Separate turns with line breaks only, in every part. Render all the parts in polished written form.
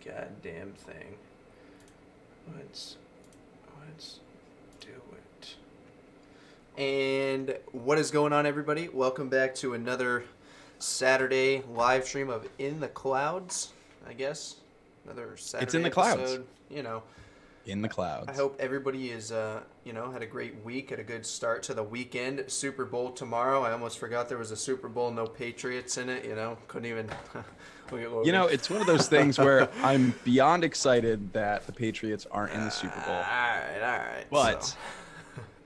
Goddamn thing. Let's do it. And what is going on, everybody? Welcome back to another Saturday live stream of In the Clouds, I guess. Another Saturday
It's In the
episode,
Clouds.
you know.
In the Clouds.
I hope everybody is, had a great week, had a good start to the weekend. Super Bowl tomorrow. I almost forgot there was a Super Bowl, no Patriots in it, couldn't even...
It's one of those things where I'm beyond excited that the Patriots aren't in the Super Bowl.
All right.
But
so.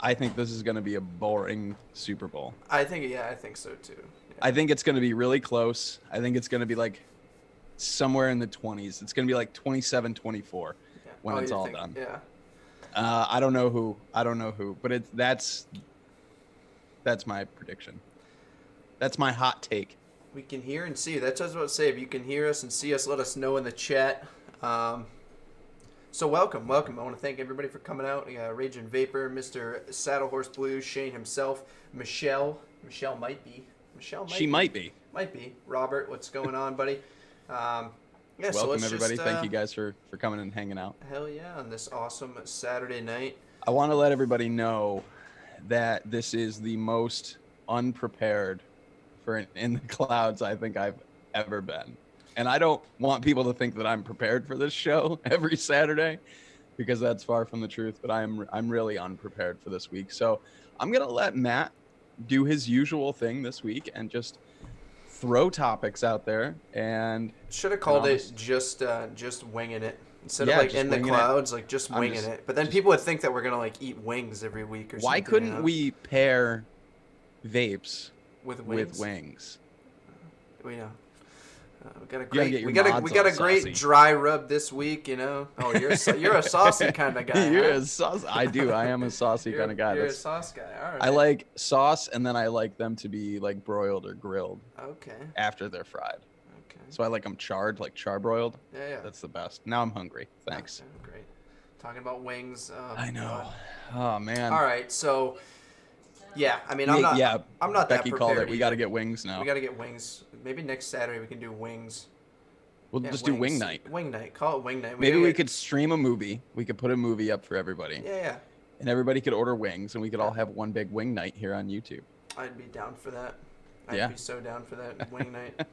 I think this is going to be a boring Super Bowl.
I think so too. Yeah.
I think it's going to be really close. I think it's going to be like somewhere in the 20s. It's going to be like 27-24 when it's all done.
Yeah.
I don't know who, but that's my prediction. That's my hot take.
We can hear and see you. That's what I was about to say. If you can hear us and see us, let us know in the chat. So welcome. I want to thank everybody for coming out. Raging Vapor, Mr. Saddle Horse Blues, Shane himself, Michelle might be.
She might be.
Robert, what's going on, buddy?
Welcome, everybody. Thank you guys for coming and hanging out.
Hell yeah, on this awesome Saturday night.
I want to let everybody know that this is the most unprepared for an In the Clouds I think I've ever been. And I don't want people to think that I'm prepared for this show every Saturday, because that's far from the truth, but I'm really unprepared for this week. So I'm going to let Matt do his usual thing this week and just throw topics out there. And
should have called it just winging it. Instead of like In the Clouds, like just winging it. But then people would think that we're going to like eat wings every week or something.
Why couldn't we pair vapes with wings?
We got a great dry rub this week, Oh, you're a saucy kind of guy.
You're a sauce. I am a saucy kind of guy.
You're a sauce guy. All right.
I like sauce, and then I like them to be like broiled or grilled.
Okay.
After they're fried.
Okay.
So I like them charred, like charbroiled.
Yeah.
That's the best. Now I'm hungry. Thanks.
Okay, great. Talking about wings.
I know.
God.
Oh man.
All right, so. Yeah, I mean, I'm not
Becky
that prepared.
Called it. We got to get wings now.
We got to get wings. Maybe next Saturday we can do wings.
We'll just do wing night.
Wing night. Call it wing night.
Maybe we could stream a movie. We could put a movie up for everybody.
Yeah.
And everybody could order wings, and we could all have one big wing night here on YouTube.
I'd be down for that. I'd be so down for that wing night.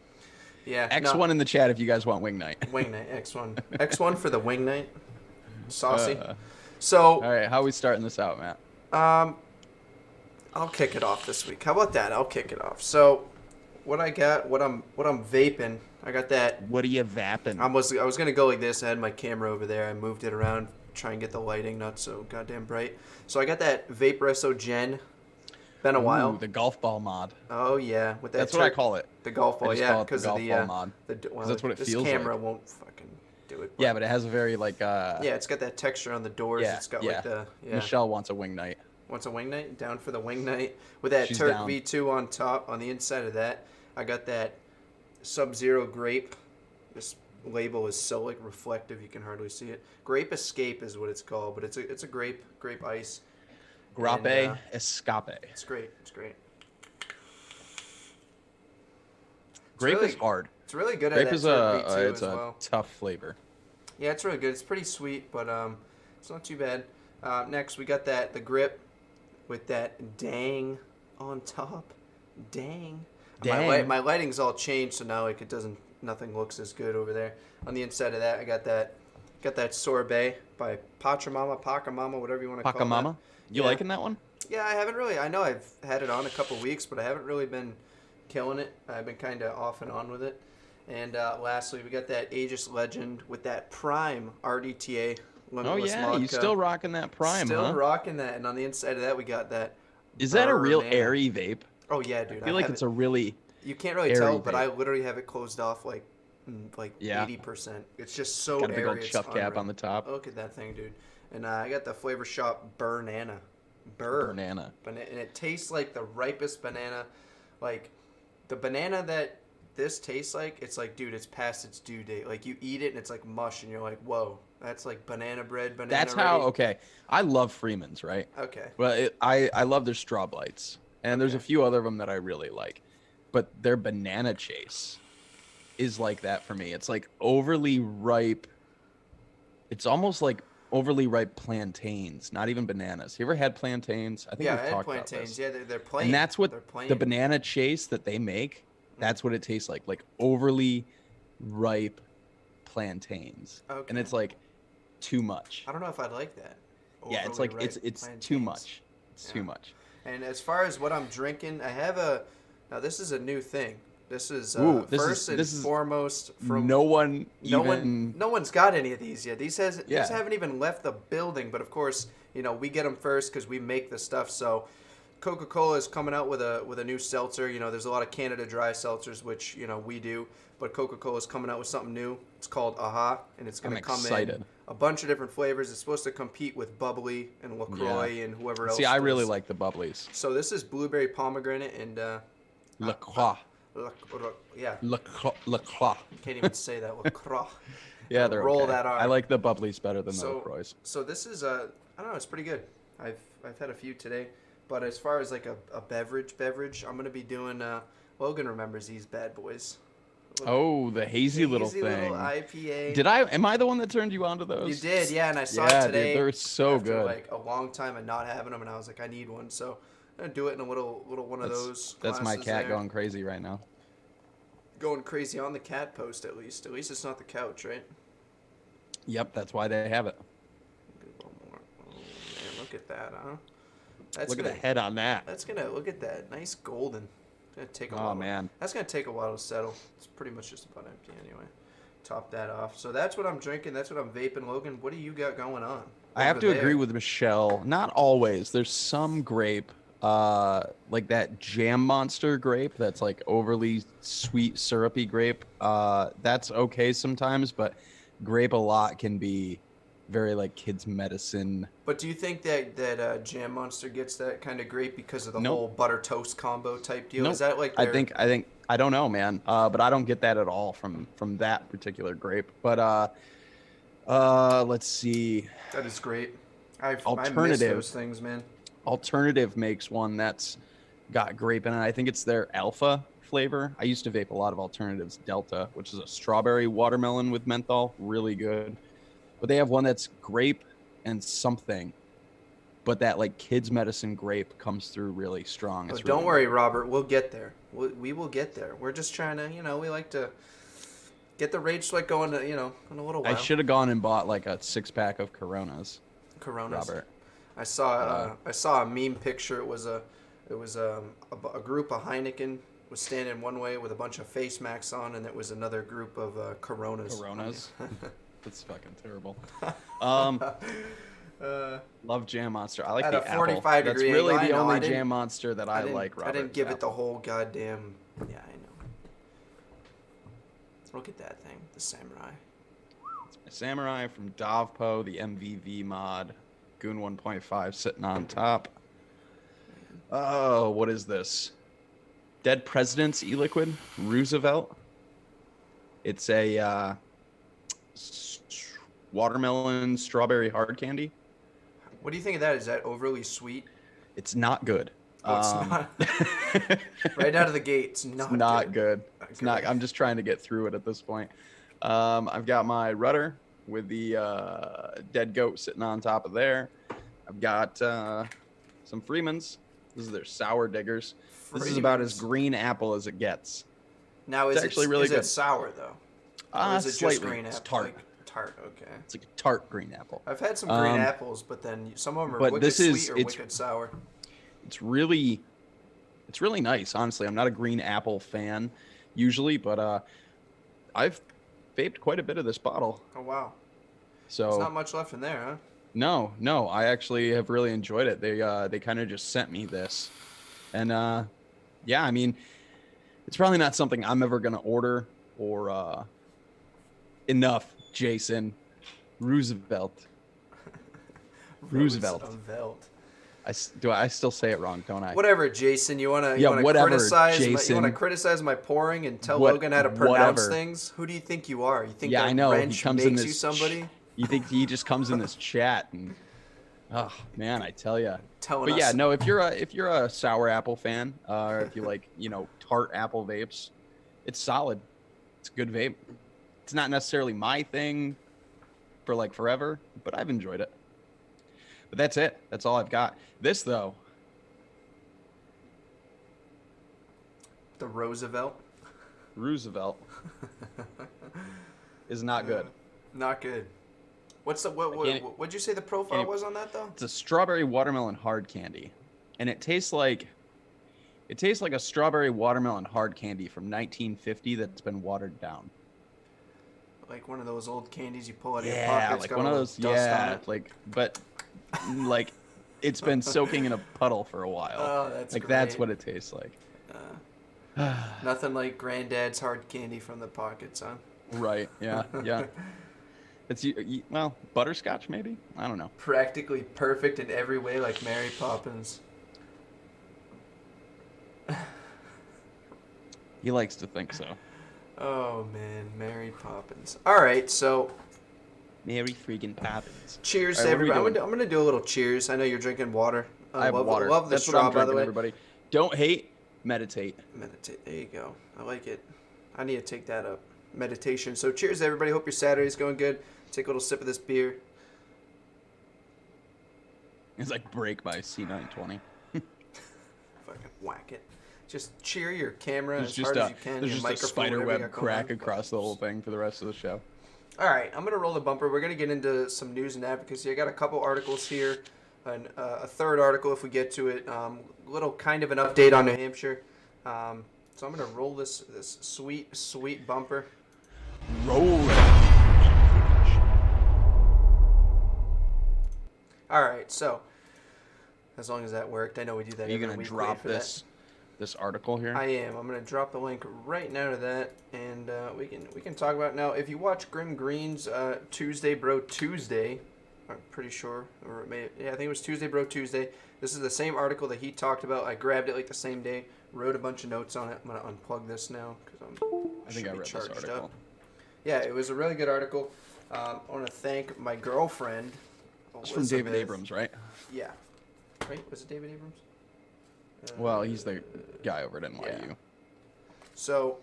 Yeah.
X1 in the chat if you guys want wing night.
Wing night. X1. X1 for the wing night. Saucy. So.
All right. How are we starting this out, Matt?
I'll kick it off this week. How about that? I'll kick it off. So, what I got, what I'm vaping, I got that.
What are you vaping?
I was gonna go like this. I had my camera over there. I moved it around, try and get the lighting not so goddamn bright. So I got that Vape Reso Gen. Been a while.
The golf ball mod.
Oh yeah, with that.
That's what I call it.
The golf ball, yeah, because of the
mod.
Well,
that's what it feels like.
This camera won't fucking do it.
Yeah, but it has a very like.
Yeah, it's got that texture on the doors.
Yeah,
it's got like the. Yeah.
Michelle wants a wing night.
Wants a wing night? Down for the wing night. With that Turk V2 on top, on the inside of that, I got that Sub-Zero Grape. This label is so like reflective you can hardly see it. Grape Escape is what it's called, but it's a grape ice.
Grape Escape.
It's great.
Grape is hard.
It's really good
grape
at that
is
Turk V2
it's
as
a
well.
tough flavor.
Yeah, it's really good. It's pretty sweet, but it's not too bad. Next, we got the grip with that dang on top. Dang. My lighting's all changed, so now like nothing looks as good over there. On the inside of that, I got that Sorbet by Pacamama, whatever you want to call it.
Pacamama? You liking that one?
Yeah, I haven't really. I know I've had it on a couple weeks, but I haven't really been killing it. I've been kind of off and on with it. And lastly, we got that Aegis Legend with that Prime RDTA.
Oh yeah,
vodka.
You still rocking that Prime,
Still rocking that, and on the inside of that we got that.
Is that a real airy vape?
Oh yeah, dude.
I feel like it's a really.
You can't really tell,
vape.
but I literally have it closed off like 80%. It's just so
got a
airy.
big old chuff cap on the top.
Look at that thing, dude. And I got the Flavor Shop Banana.
Banana.
And it tastes like the ripest banana, like the banana that this tastes like. It's like, dude, it's past its due date. Like you eat it and it's like mush, and you're like, whoa. That's like banana bread, banana.
That's how. Okay, I love Freeman's, right?
Okay.
Well, I love their straw bites. And there's a few other of them that I really like, but their banana chase is like that for me. It's like overly ripe. It's almost like overly ripe plantains, not even bananas. You ever had plantains? I think
Yeah,
we've
I had
talked
plantains.
about this.
Yeah, they're plain.
And that's what
they're plain.
the banana chase that they make, that's what it tastes like overly ripe plantains.
Okay.
And it's like too much.
I don't know if I'd like that.
Yeah, it's like it's
plantains.
too much. It's too much.
And as far as what I'm drinking, I have now this is a new thing. This is first and foremost from
no one's
got any of these yet. These haven't even left the building, but of course, we get them first because we make the stuff. So Coca-Cola is coming out with a new seltzer. There's a lot of Canada Dry seltzers, which we do, but Coca-Cola is coming out with something new. It's called Aha, and it's going to come in a bunch of different flavors. It's supposed to compete with Bubbly and LaCroix and whoever else.
See, I really like the Bubblies.
So this is blueberry pomegranate and
LaCroix.
Yeah.
LaCroix.
Can't even say that. LaCroix.
Yeah, they're
roll
okay.
that R.
I like the Bubblies better than the LaCroix.
So this is I don't know. It's pretty good. I've had a few today, but as far as like a beverage, I'm gonna be doing. Logan remembers these bad boys.
The hazy little thing.
Little IPA.
Am I the one that turned you on to those?
You did, yeah, and I saw it today.
Dude, they're so
after,
good.
Like a long time of not having them, and I was like, I need one, so I'm gonna do it in a little one of those.
That's my cat going crazy right now.
Going crazy on the cat post, at least. At least it's not the couch, right?
Yep, that's why they have it.
A little more. Oh man, look at that, huh?
Look at the head on that.
Look at that, nice golden. Gonna take a while.
Oh man,
that's gonna take a while to settle. It's pretty much just about empty anyway. Top that off. So that's what I'm drinking. That's what I'm vaping. Logan, what do you got going on?
I have to agree with Michelle. Not always. There's some grape, like that Jam Monster grape that's like overly sweet, syrupy grape. That's okay sometimes, but grape a lot can be very like kids medicine.
But do you think that Jam Monster gets that kind of grape because of the whole butter toast combo type deal? Is that like
I think I don't know, man. But I don't get that at all from that particular grape. But let's see.
That is great. I miss
Alternative
those things, man.
Alternative makes one that's got grape in it. I think it's their alpha flavor. I used to vape a lot of Alternatives Delta, which is a strawberry watermelon with menthol. Really good. But they have one that's grape and something, but that like kids medicine grape comes through really strong. It's
don't worry, Robert. We'll get there. We will get there. We're just trying to, we like to get the rage sweat going, in a little while.
I should have gone and bought like a 6-pack of Coronas. Robert.
I saw a meme picture. It was a group of Heineken was standing one way with a bunch of face masks on, and it was another group of Coronas.
That's fucking terrible. Love Jam Monster. I like
at
the
a 45
apple.
degree
That's really
angle.
the only Jam Monster that I like, Robert.
I didn't give it the whole goddamn... Yeah, I know. Look at that thing. The Samurai.
It's my Samurai from Dovpo, the MVV mod. Goon 1.5 sitting on top. Oh, what is this? Dead President's e-liquid. Roosevelt. It's a... watermelon strawberry hard candy.
What do you think of that? Is that overly sweet?
It's not good.
Oh, it's not. Right out of the gate, it's not
good. It's not. I'm just trying to get through it at this point. I've got my rudder with the dead goat sitting on top of there. I've got some Freemans. This is their sour diggers. This is about as green apple as it gets.
Now,
it's actually really good.
Is it sour though? Or is it
slightly.
Just green apple?
It's tart.
Tart, okay.
It's like a tart green apple.
I've had some green apples, but then some of them are wicked sweet or wicked sour.
It's really nice, honestly. I'm not a green apple fan usually, but I've vaped quite a bit of this bottle.
Oh wow!
So
there's not much left in there, huh?
No. I actually have really enjoyed it. They kind of just sent me this, and yeah, I mean, it's probably not something I'm ever gonna order or enough. Jason Roosevelt. I still say it wrong, don't I?
Whatever, Jason. You wanna criticize?
Jason.
You wanna criticize my pouring and tell Logan how to pronounce things? Who do you think you are? You think
I know.
Wrench
He comes
makes
in this
you somebody?
You think he just comes in this chat and Oh man, I tell you.
Telling
But
us.
yeah, no. If you're a sour apple fan, or if you like, tart apple vapes, it's solid. It's a good vape. It's not necessarily my thing for like forever, but I've enjoyed it. But that's it. That's all I've got. This though,
The Roosevelt.
Roosevelt is not good.
Not good. What's the what'd you say the profile was on that though?
It's a strawberry watermelon hard candy, and it tastes like a strawberry watermelon hard candy from 1950 that's been watered down.
Like one of those old candies you pull out of your
Yeah,
pockets.
like
got
one of
all
those.
the dust on
Yeah,
it.
like it's been soaking in a puddle for a while.
Oh, that's
like
great.
that's what it tastes like.
Nothing like Granddad's hard candy from the pockets, huh?
Right. Yeah. Yeah. It's well, butterscotch maybe. I don't know.
Practically perfect in every way, like Mary Poppins.
He likes to think so.
Oh man, Mary Poppins. All right, so
Mary freaking Poppins.
cheers
All
to
right, what are we
everybody.
doing?
I'm gonna do a little cheers. I know you're drinking water.
I have water.
Love the
That's
straw,
what I'm
by the
drinking,
way.
everybody. Don't hate, meditate.
Meditate. There you go. I like it. I need to take that up. Meditation. So cheers, everybody. Hope your Saturday's going good. Take a little sip of this beer.
It's like Break by C920.
Fucking whack it. Just cheer your camera
There's
as
just
hard as you can.
there's
your
just a
microphone,
spider
whatever you
web
got going
crack
on.
across the whole thing for the rest of the show.
All right, I'm going to roll the bumper. We're going to get into some news and advocacy. I got a couple articles here, and a third article if we get to it. Little kind of an update on New Hampshire. So I'm going to roll this sweet bumper.
Roll it.
All right, so as long as that worked, I know we do that.
Are you
every
gonna
week.
drop
Wait for that.
this article here?
I am. I'm gonna drop the link right now to that, and we can talk about it now. If you watch Grim Green's Tuesday Bro Tuesday, I'm pretty sure, or I think it was Tuesday Bro Tuesday. This is the same article that he talked about. I grabbed it like the same day, wrote a bunch of notes on it. I'm gonna unplug this now because
I think I read this article.
up. Yeah, it was a really good article. I want to thank my girlfriend.
It's from David
Elizabeth.
Abrams, right?
Yeah. Right? Was it David Abrams?
Well, he's the guy over at NYU.
Yeah. So,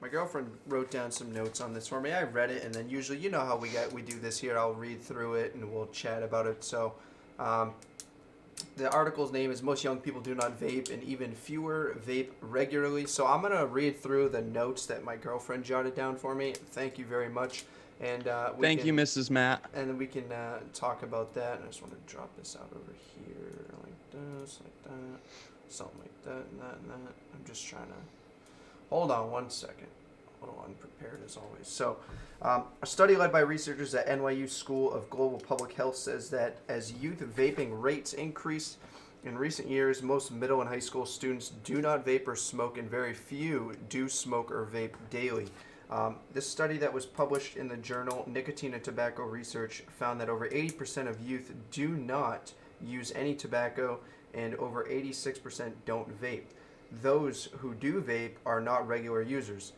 my girlfriend wrote down some notes on this for me. I read it, and then usually, you know how we do this here. I'll read through it, and we'll chat about it. So, the article's name is "Most Young People Do Not Vape, and Even Fewer Vape Regularly." So, I'm gonna read through the notes that my girlfriend jotted down for me. Thank you very much. And
Thank you, Mrs. Matt.
And then we can talk about that. And I just want to drop this out over here, like this, like that, something like that, and that, and that. I'm just trying to hold on one second. A little unprepared as always. So, a study led by researchers at NYU School of Global Public Health says that as youth vaping rates increase in recent years, most middle and high school students do not vape or smoke, and very few do smoke or vape daily. This study that was published in the journal Nicotine and Tobacco Research found that over 80% of youth do not use any tobacco, and over 86% don't vape. Those who do vape are not regular users.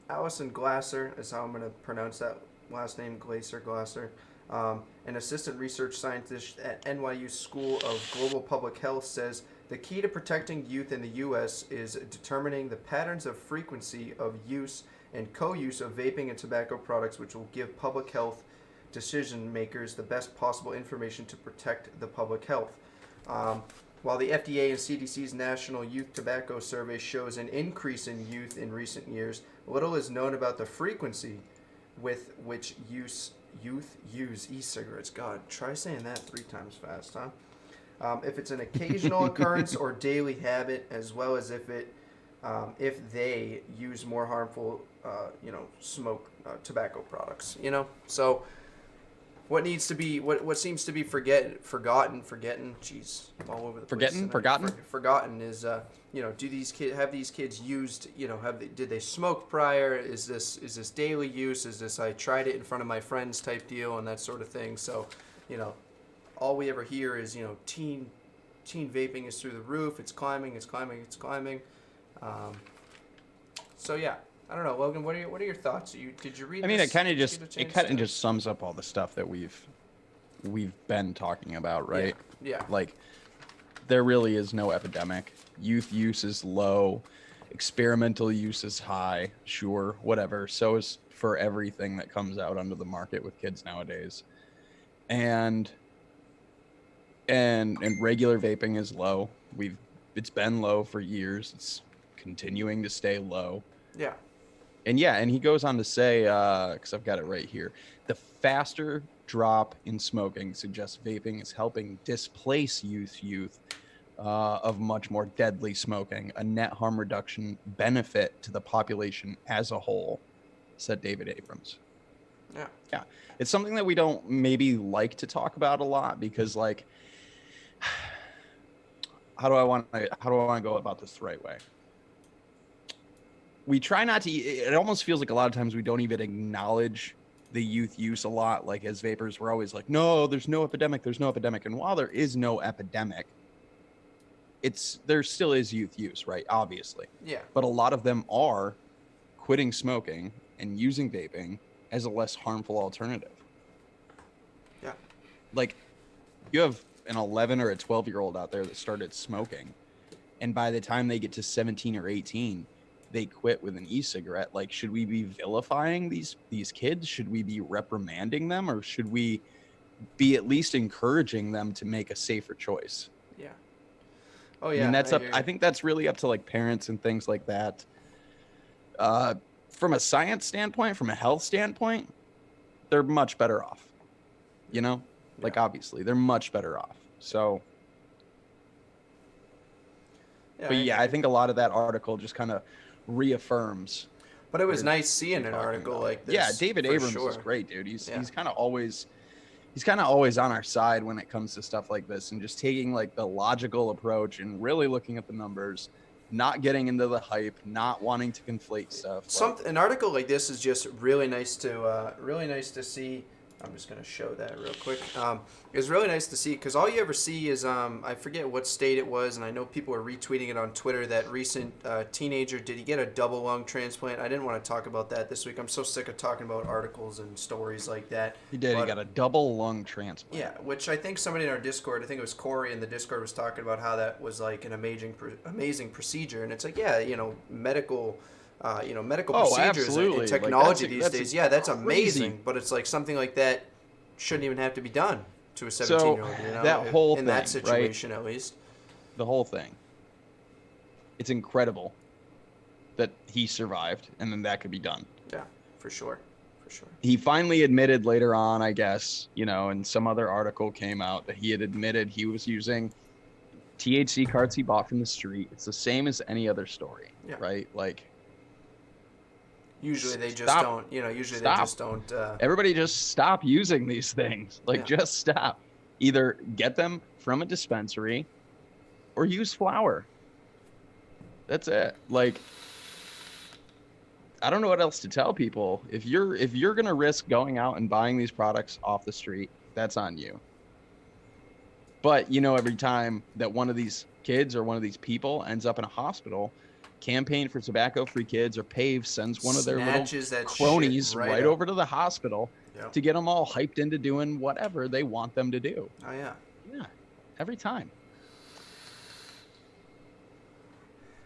Allison Glasser is how I'm going to pronounce that last name, Glasser, an assistant research scientist at NYU School of Global Public Health, says the key to protecting youth in the U.S. is determining the patterns of frequency of use and co-use of vaping and tobacco products, which will give public health decision makers the best possible information to protect the public health. While the FDA and CDC's National Youth Tobacco Survey shows an increase in youth in recent years, little is known about the frequency with which youth use e-cigarettes. God, try saying that 3 times fast, huh? If it's an occasional occurrence or daily habit, as well as if they use more harmful, smoke tobacco products. So what needs to be what seems to be forgotten? Jeez, I'm all over the place. Forgotten is do these kids used? Did they smoke prior? Is this daily use? Is this I tried it in front of my friends type deal and that sort of thing? So, all we ever hear is teen vaping is through the roof. It's climbing. So yeah, I don't know, Logan. What are your thoughts? Did you read?
I mean,
this?
it kind of just sums up all the stuff that we've we've been talking about, right?
Yeah.
Like, there really is no epidemic. Youth use is low. Experimental use is high. Sure, whatever. So is for everything that comes out onto the market with kids nowadays. And regular vaping is low. It's been low for years. It's continuing to stay low.
Yeah.
And he goes on to say, because I've got it right here, the faster drop in smoking suggests vaping is helping displace youth of much more deadly smoking, a net harm reduction benefit to the population as a whole, said David Abrams. Yeah. It's something that we don't maybe like to talk about a lot because, like, how do I want to go about this the right way? We try not to. It almost feels like a lot of times we don't even acknowledge the youth use a lot. Like, as vapors, we're always like, no, there's no epidemic. There's no epidemic. And while there is no epidemic, there still is youth use, right? Obviously.
Yeah.
But a lot of them are quitting smoking and using vaping as a less harmful alternative.
Yeah.
Like, you have an 11 or a 12-year-old out there that started smoking, and by the time they get to 17 or 18, they quit with an e-cigarette. Like, should we be vilifying these kids? Should we be reprimanding them, or should we be at least encouraging them to make a safer choice?
Yeah. Oh yeah.
I mean, I think that's really up to, like, parents and things like that. From a science standpoint, from a health standpoint, they're much better off. You know, like, obviously they're much better off. So, but yeah, I think a lot of that article just kind of reaffirms.
But it was nice seeing an article like this.
Yeah, David Abrams is great, dude. He's kind of always on our side when it comes to stuff like this, and just taking, like, the logical approach and really looking at the numbers, not getting into the hype, not wanting to conflate stuff.
An article like this is just really nice to see. I'm just going to show that real quick. It's really nice to see because all you ever see is, I forget what state it was, and I know people were retweeting it on Twitter, that recent teenager, did he get a double lung transplant? I didn't want to talk about that this week. I'm so sick of talking about articles and stories like that.
He did. He got a double lung transplant.
Yeah, which I think somebody in our Discord, I think it was Corey in the Discord, was talking about how that was, like, an amazing procedure. And it's like, yeah, medical procedures and technology, like, these days. Yeah, that's crazy. Amazing. But it's like something like that shouldn't even have to be done to a 17-year-old.
So that whole thing,
that situation,
right?
At least.
The whole thing. It's incredible that he survived, and then that could be done.
Yeah, for sure.
He finally admitted later on, I guess, and some other article came out that he had admitted he was using THC carts he bought from the street. It's the same as any other story, right? Like,
usually they just don't, they just don't.
Everybody just stop using these things. Like, just stop. Either get them from a dispensary or use flour. That's it. Like, I don't know what else to tell people. If you're going to risk going out and buying these products off the street, that's on you. But, every time that one of these kids or one of these people ends up in a hospital, Campaign for Tobacco-Free Kids or PAVE sends one of their little cronies right over to the hospital to get them all hyped into doing whatever they want them to do.
Oh, yeah.
Yeah, every time.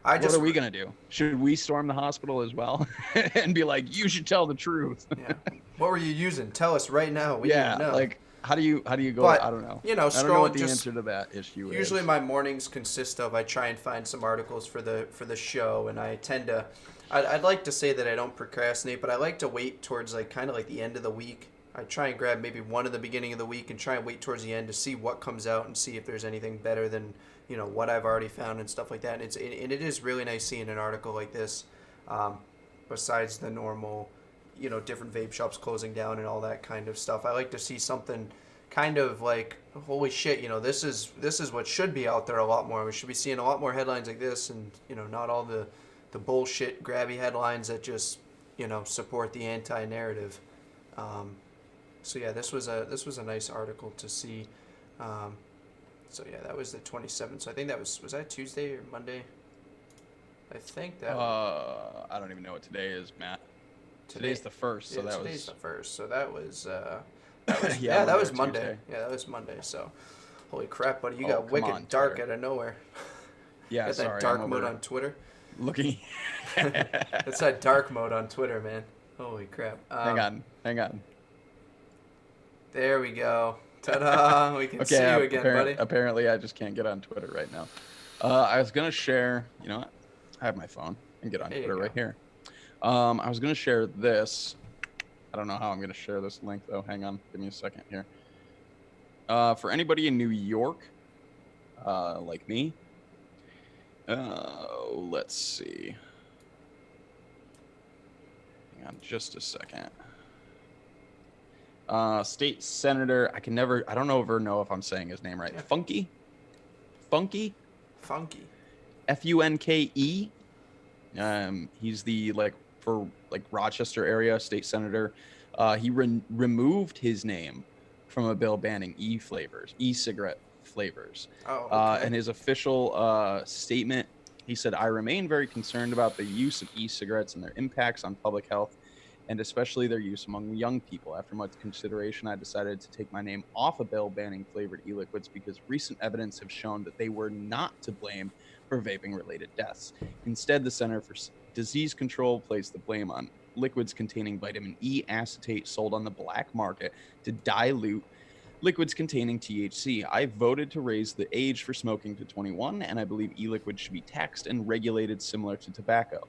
What
are we going to do? Should we storm the hospital as well and be like, you should tell the truth?
Yeah. What were you using? Tell us right now. We need to know.
Like, how do you go?
But,
I don't know.
I
don't know what the answer to that issue is.
Usually my mornings consist of, I try and find some articles for the show, and I tend to, I'd like to say that I don't procrastinate, but I like to wait towards, like, kind of like the end of the week. I try and grab maybe one at the beginning of the week and try and wait towards the end to see what comes out and see if there's anything better than, what I've already found and stuff like that. And it is really nice seeing an article like this, besides the normal, different vape shops closing down and all that kind of stuff. I like to see something kind of like, holy shit, this is what should be out there a lot more. We should be seeing a lot more headlines like this, and not all the bullshit grabby headlines that just support the anti-narrative. So yeah, this was a nice article to see. So yeah, that was the 27th. So I think that was that Tuesday or Monday? I think that.
I don't even know what today is, Matt. Today's the 1st, so that was.
Today's the 1st, so that was.
Yeah,
that
Monday or
was Monday.
Tuesday.
Yeah, that was Monday. So, holy crap, buddy, you
Oh,
got
come on,
wicked dark
Twitter.
out of nowhere.
Yeah,
Got that
sorry, I'm
dark mode
over
on Twitter.
looking.
That's that dark mode on Twitter, man. Holy crap.
Hang on.
There we go. Ta-da! We can see
Okay,
you again, buddy.
apparently I just can't get on Twitter right now. I was gonna share. You know what? I have my phone and get on
There you
Twitter
go.
right here. I was gonna share this. I don't know how I'm gonna share this link though. Hang on, give me a second here. For anybody in New York, like me, let's see. Hang on just a second. State Senator, I don't ever know if I'm saying his name right.
Yeah.
Funky.
Funky.
Funke. He's the for Rochester area state senator. He removed his name from a bill banning e-cigarette flavors.
Oh, okay.
In his official statement, he said, "I remain very concerned about the use of e-cigarettes and their impacts on public health, and especially their use among young people. After much consideration, I decided to take my name off a bill banning flavored e-liquids because recent evidence have shown that they were not to blame for vaping-related deaths. Instead, the Center for Disease Control placed the blame on liquids containing vitamin E acetate sold on the black market to dilute liquids containing THC. I voted to raise the age for smoking to 21, and I believe e-liquids should be taxed and regulated similar to tobacco."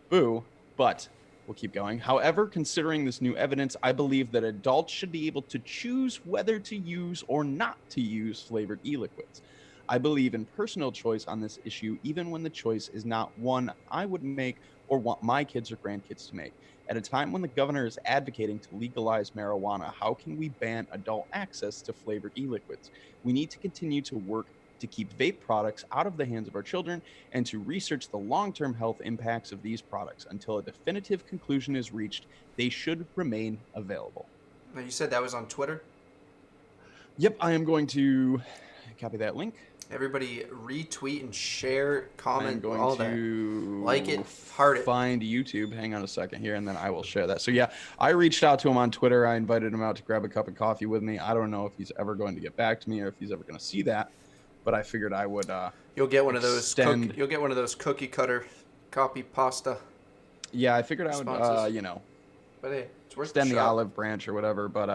Boo, but we'll keep going. "However, considering this new evidence, I believe that adults should be able to choose whether to use or not to use flavored e-liquids. I believe in personal choice on this issue, even when the choice is not one I would make or want my kids or grandkids to make. At a time when the governor is advocating to legalize marijuana, how can we ban adult access to flavored e-liquids? We need to continue to work to keep vape products out of the hands of our children and to research the long-term health impacts of these products. Until a definitive conclusion is reached, they should remain available."
Now, you said that was on Twitter?
Yep, I am going to copy that link.
Everybody retweet and share, comment,
I'm going
all
to
that. Like it, heart it.
Find YouTube. Hang on a second here, and then I will share that. So yeah, I reached out to him on Twitter. I invited him out to grab a cup of coffee with me. I don't know if he's ever going to get back to me or if he's ever going to see that, but I figured I would.
You'll get one of those. You'll get one of those cookie cutter copy pasta.
Yeah, I figured I would.
But hey, it's worth
extend
the
the
shot.
olive branch or whatever. But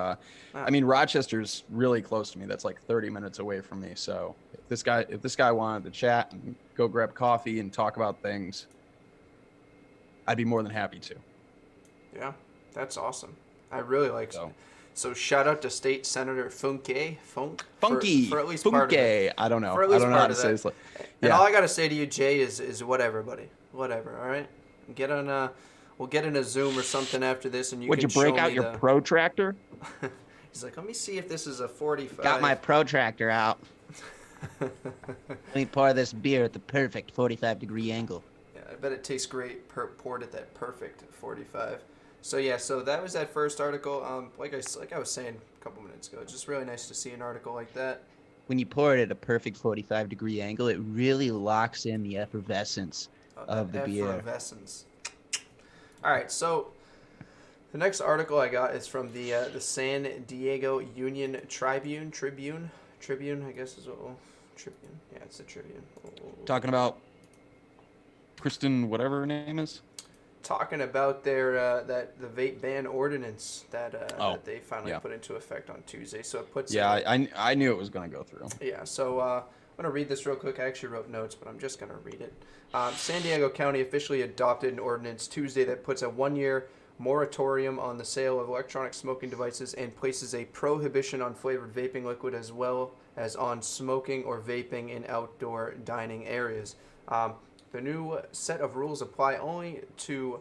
I mean, Rochester's really close to me. That's like 30 minutes away from me. So if this guy wanted to chat and go grab coffee and talk about things, I'd be more than happy to.
Yeah, that's awesome. I really like it. So shout out to State Senator Funky for at least part of it.
I don't know.
For at least
I don't know
part
how to
of
say
that.
this.
And all I gotta say to you, Jay, is whatever, buddy. Whatever. All right. Get on. We'll get in a Zoom or something after this, and you
Would
can
you break
show
out
me
your protractor?
He's like, let me see if this is a 45.
Got my protractor out. Let me pour this beer at the perfect 45-degree angle.
Yeah, I bet it tastes great poured at that perfect 45. So yeah, so that was that first article. Like I was saying a couple minutes ago, it's just really nice to see an article like that.
When you pour it at a perfect 45-degree angle, it really locks in the effervescence of the beer.
Effervescence. All right, so the next article I got is from the San Diego Union Tribune, I guess is what Tribune. Yeah, it's the Tribune.
Talking about Kristen, whatever her name is.
Talking about their the vape ban ordinance that they finally put into effect on Tuesday. So it puts
I knew it was going to go through.
Yeah, so I'm going to read this real quick. I actually wrote notes, but I'm just going to read it. San Diego County officially adopted an ordinance Tuesday that puts a 1-year moratorium on the sale of electronic smoking devices and places a prohibition on flavored vaping liquid as well as on smoking or vaping in outdoor dining areas. The new set of rules apply only to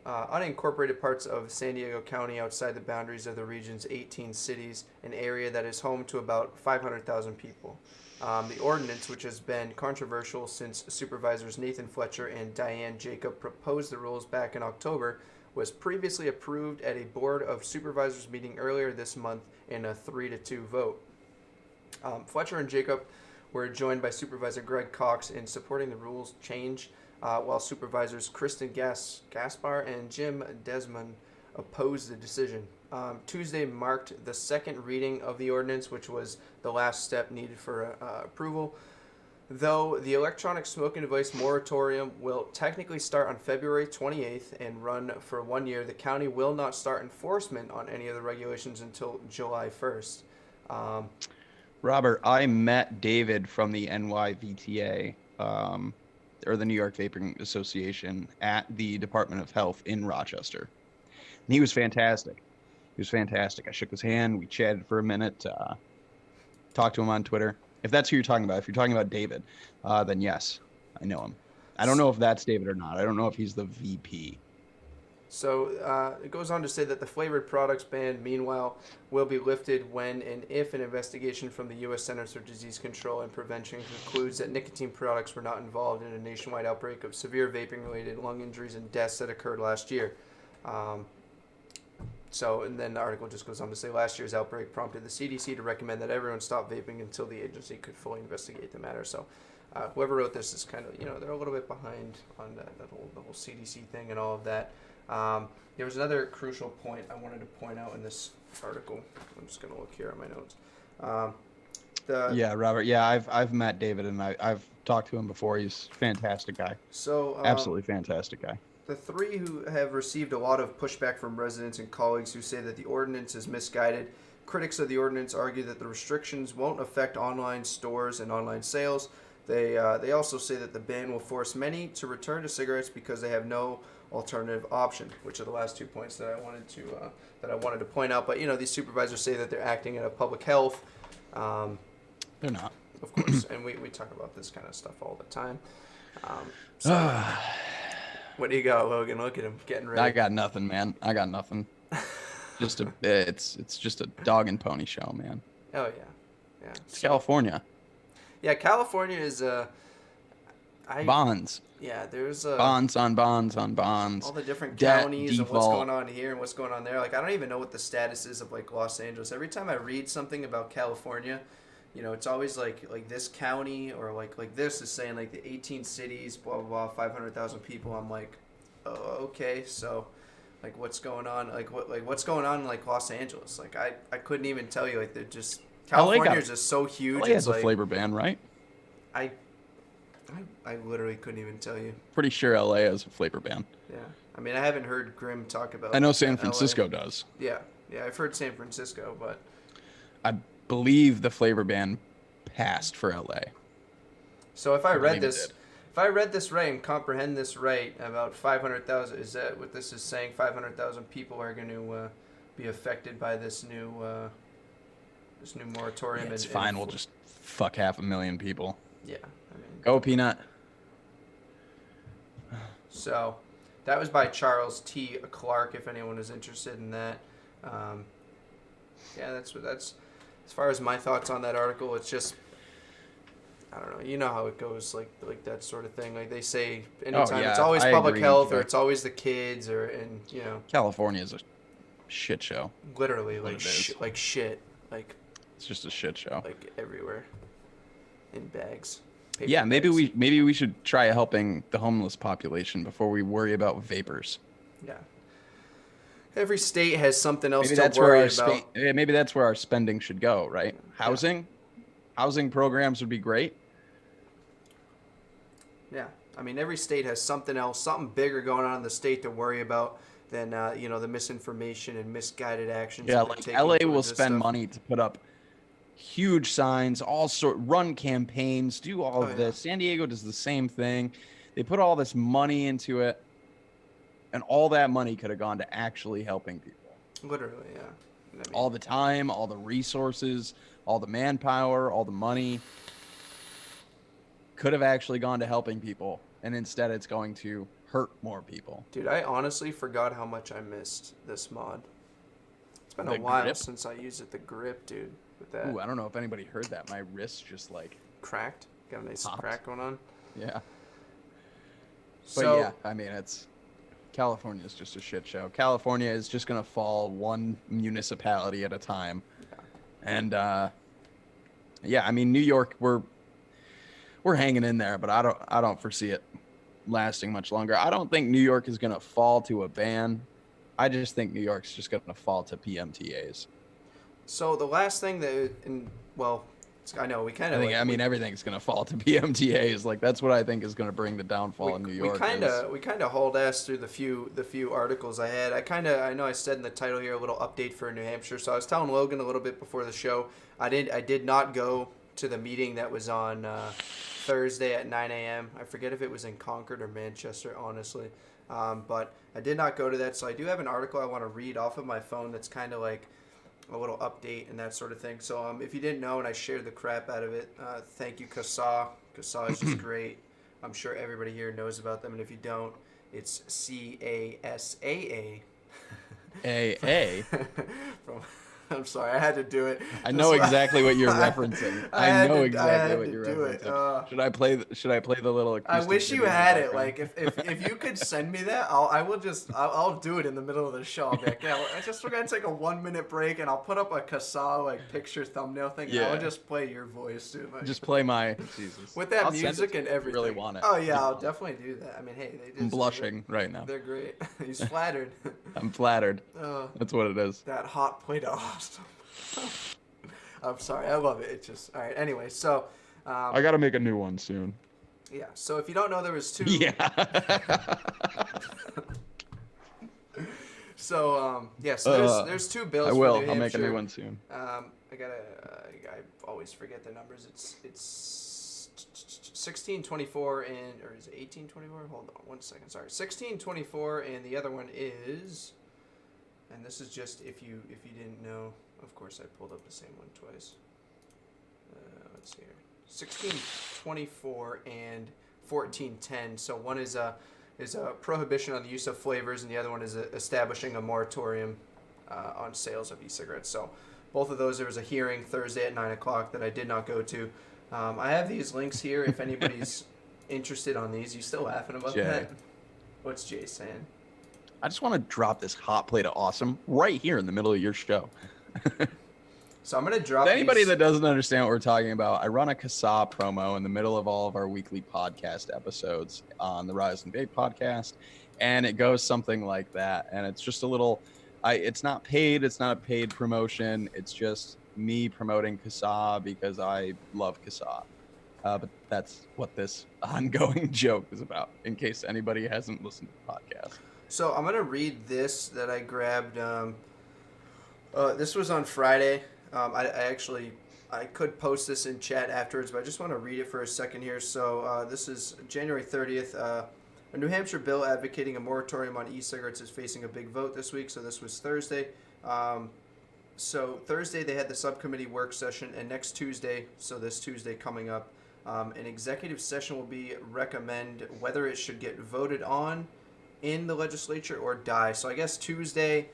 unincorporated parts of San Diego County outside the boundaries of the region's 18 cities, an area that is home to about 500,000 people. The ordinance, which has been controversial since Supervisors Nathan Fletcher and Diane Jacob proposed the rules back in October, was previously approved at a Board of Supervisors meeting earlier this month in a 3-2 vote. Fletcher and Jacob were joined by Supervisor Greg Cox in supporting the rules change, while Supervisors Kristen Gaspar and Jim Desmond opposed the decision. Tuesday marked the second reading of the ordinance, which was the last step needed for approval. Though the electronic smoking device moratorium will technically start on February 28th and run for 1 year, the county will not start enforcement on any of the regulations until July 1st.
Robert, I met David from the NYVTA, or the New York Vaping Association, at the Department of Health in Rochester. And he was fantastic. He was fantastic. I shook his hand. We chatted for a minute, talked to him on Twitter. If that's who you're talking about, if you're talking about David, then yes, I know him. I don't know if that's David or not. I don't know if he's the VP.
So it goes on to say that the flavored products ban, meanwhile, will be lifted when and if an investigation from the U.S. Centers for Disease Control and Prevention concludes that nicotine products were not involved in a nationwide outbreak of severe vaping-related lung injuries and deaths that occurred last year. And then the article just goes on to say last year's outbreak prompted the CDC to recommend that everyone stop vaping until the agency could fully investigate the matter. So whoever wrote this is kind of, they're a little bit behind on the whole CDC thing and all of that. There was another crucial point I wanted to point out in this article. I'm just going to look here at my notes.
Yeah, Robert. Yeah, I've met David and I've talked to him before. He's a fantastic guy.
So
absolutely fantastic guy.
The three who have received a lot of pushback from residents and colleagues who say that the ordinance is misguided. Critics of the ordinance argue that the restrictions won't affect online stores and online sales. They also say that the ban will force many to return to cigarettes because they have no alternative option, which are the last 2 points that I wanted to point out. But these supervisors say that they're acting out of public health.
They're not,
of course, and we talk about this kind of stuff all the time. What do you got, Logan? Look at him getting ready.
I got nothing, man. I got nothing. It's just a dog and pony show, man.
Oh yeah.
It's California.
Yeah, California is
bonds.
Yeah, there's
bonds on bonds on bonds.
All the different
Debt
counties
default.
And what's going on here and what's going on there. Like I don't even know what the status is of like Los Angeles. Every time I read something about California, it's always like this county or like this is saying like the 18 cities, blah blah blah, 500,000 people. I'm like, oh, okay, so like what's going on? What's going on in like Los Angeles? Like I couldn't even tell you. Like they're just California is just so huge.
LA has a flavor ban, right?
I literally couldn't even tell you.
Pretty sure LA has a flavor ban.
Yeah, I mean I haven't heard Grim talk about.
I know San Francisco does.
Yeah, I've heard San Francisco, but
I believe the flavor ban passed for LA.
So if I read this right and comprehend this right, about 500,000, is that what this is saying? 500,000 people are going to be affected by this new moratorium.
Yeah, it's fine. We'll just fuck 500,000 people.
Yeah, I mean,
go Peanut.
So that was by Charles T. Clark. If anyone is interested in that, that's as far as my thoughts on that article. It's just, I don't know. You know how it goes, like that sort of thing. Like they say, anytime it's always public health, or it's always the kids,
California is a shit show.
Literally, like shit. Like
it's just a shit show.
Like everywhere, in bags.
Yeah, maybe we should try helping the homeless population before we worry about vapors.
Yeah. Every state has something else to worry about.
Maybe that's where our spending should go, right? Housing programs would be great.
Yeah, I mean, every state has something else, something bigger going on in the state to worry about than the misinformation and misguided actions.
Yeah, like LA will spend money to put up huge signs, run campaigns, do all of this. San Diego does the same thing. They put all this money into it. And all that money could have gone to actually helping people.
Literally, yeah.
I mean, all the time, all the resources, all the manpower, all the money could have actually gone to helping people. And instead it's going to hurt more people.
Dude, I honestly forgot how much I missed this mod. It's been a while since I used it. The grip, dude. With that.
Ooh, I don't know if anybody heard that. My wrist just like...
cracked? Got a nice crack going on?
Yeah. But yeah, I mean, California is just a shit show. California is just gonna fall one municipality at a time, and I mean New York, we're hanging in there, but I don't foresee it lasting much longer. I don't think New York is gonna fall to a ban I just think New York's just going to fall to PMTAs.
So the last thing that, I know we kind of.
I mean, everything's going to fall to PMTAs. Like that's what I think is going to bring the downfall in New York.
We kind of hauled ass through the few articles I had. I know I said in the title here a little update for New Hampshire. So I was telling Logan a little bit before the show. I did not go to the meeting that was on Thursday at 9 a.m. I forget if it was in Concord or Manchester, honestly. But I did not go to that. So I do have an article I want to read off of my phone that's kind of like a little update and that sort of thing. So if you didn't know, and I shared the crap out of it, thank you, CASA. CASA is just great. I'm sure everybody here knows about them, and if you don't, it's CASAA.
AA.
I'm sorry, I had to do it.
I know exactly what you're referencing. I know exactly what you're referencing. Should I play the little acoustic
I wish you had it. Like if you could send me that, I'll do it in the middle of the show. I'll be like, yeah, we're gonna take a 1-minute break, and I'll put up a CASA like picture thumbnail thing. Yeah. I'll just play your voice, dude. Like,
just play my Jesus.
With that music and everything.
Really want it.
Oh yeah, I'll definitely do that. I mean, hey,
I'm blushing right now.
They're great. He's flattered.
I'm flattered. That's what it is.
That hot plate of awesome. I'm sorry, I love it. It's just all right. Anyway, so
I gotta make a new one soon.
Yeah. So if you don't know, there was 2.
Yeah.
So there's 2 bills.
I will.
For New
I'll make a
Hampshire.
new one soon.
I always forget the numbers. It's 1624 or is it 1824? Hold on 1 second. Sorry, 1624, and the other one is. And this is just if you didn't know. Of course, I pulled up the same one twice. Let's see here. 1624 and 1410. So one is a prohibition on the use of flavors, and the other one is establishing a moratorium on sales of e-cigarettes. So both of those, there was a hearing Thursday at 9 o'clock that I did not go to. I have these links here if anybody's interested on these. You still laughing about that? What's Jay saying?
I just want to drop this hot plate of awesome right here in the middle of your show.
So I'm going to drop
anybody that doesn't understand what we're talking about, I run a CASA promo in the middle of all of our weekly podcast episodes on the Rise and Vape podcast, and it goes something like that. And it's just a little, it's not paid. It's not a paid promotion. It's just me promoting CASA because I love CASA. But that's what this ongoing joke is about, in case anybody hasn't listened to the podcast.
So I'm going to read this that I grabbed. This was on Friday. I could post this in chat afterwards, but I just want to read it for a second here. So this is January 30th. A New Hampshire bill advocating a moratorium on e-cigarettes is facing a big vote this week. So this was Thursday. So Thursday they had the subcommittee work session, and next Tuesday, so this Tuesday coming up, an executive session will be recommend whether it should get voted on in the legislature or die. So I guess Tuesday,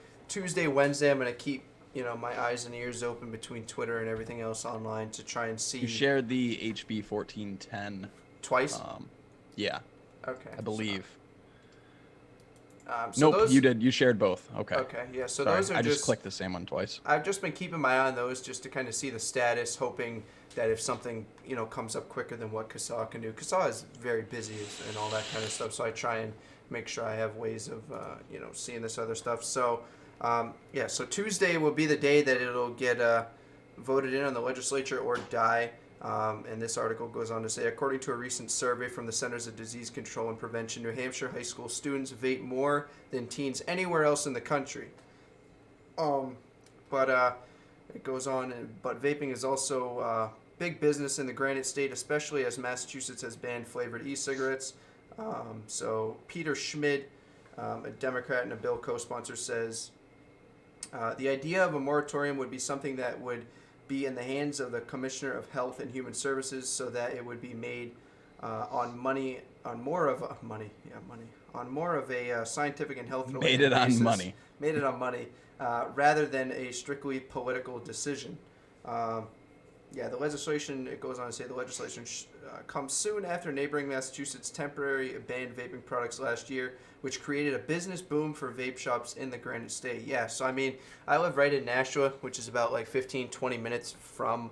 Wednesday, I'm going to keep my eyes and ears open between Twitter and everything else online to try and see.
You shared the HB 1410
twice.
Yeah.
Okay.
I believe.
So
nope, you did. You shared both. Okay.
Okay. Yeah. So
sorry,
those are
I just clicked the same one twice.
I've just been keeping my eye on those just to kind of see the status, hoping that if something comes up quicker than what CASA can do. CASA is very busy and all that kind of stuff. So I try and make sure I have ways of seeing this other stuff. So so Tuesday will be the day that it'll get voted in on the legislature or die. And this article goes on to say, according to a recent survey from the Centers of Disease Control and Prevention, New Hampshire high school students vape more than teens anywhere else in the country. But it goes on, but vaping is also big business in the Granite State, especially as Massachusetts has banned flavored e-cigarettes. So Peter Schmid, a Democrat and a bill co-sponsor, says the idea of a moratorium would be something that would be in the hands of the Commissioner of Health and Human Services, so that it would be made on more of a scientific and health
made it
basis,
on money.
Made it on money, rather than a strictly political decision. The legislation, it goes on to say, the legislation comes soon after neighboring Massachusetts temporarily banned vaping products last year, which created a business boom for vape shops in the Granite State. Yeah, so I mean, I live right in Nashua, which is about like 15-20 minutes from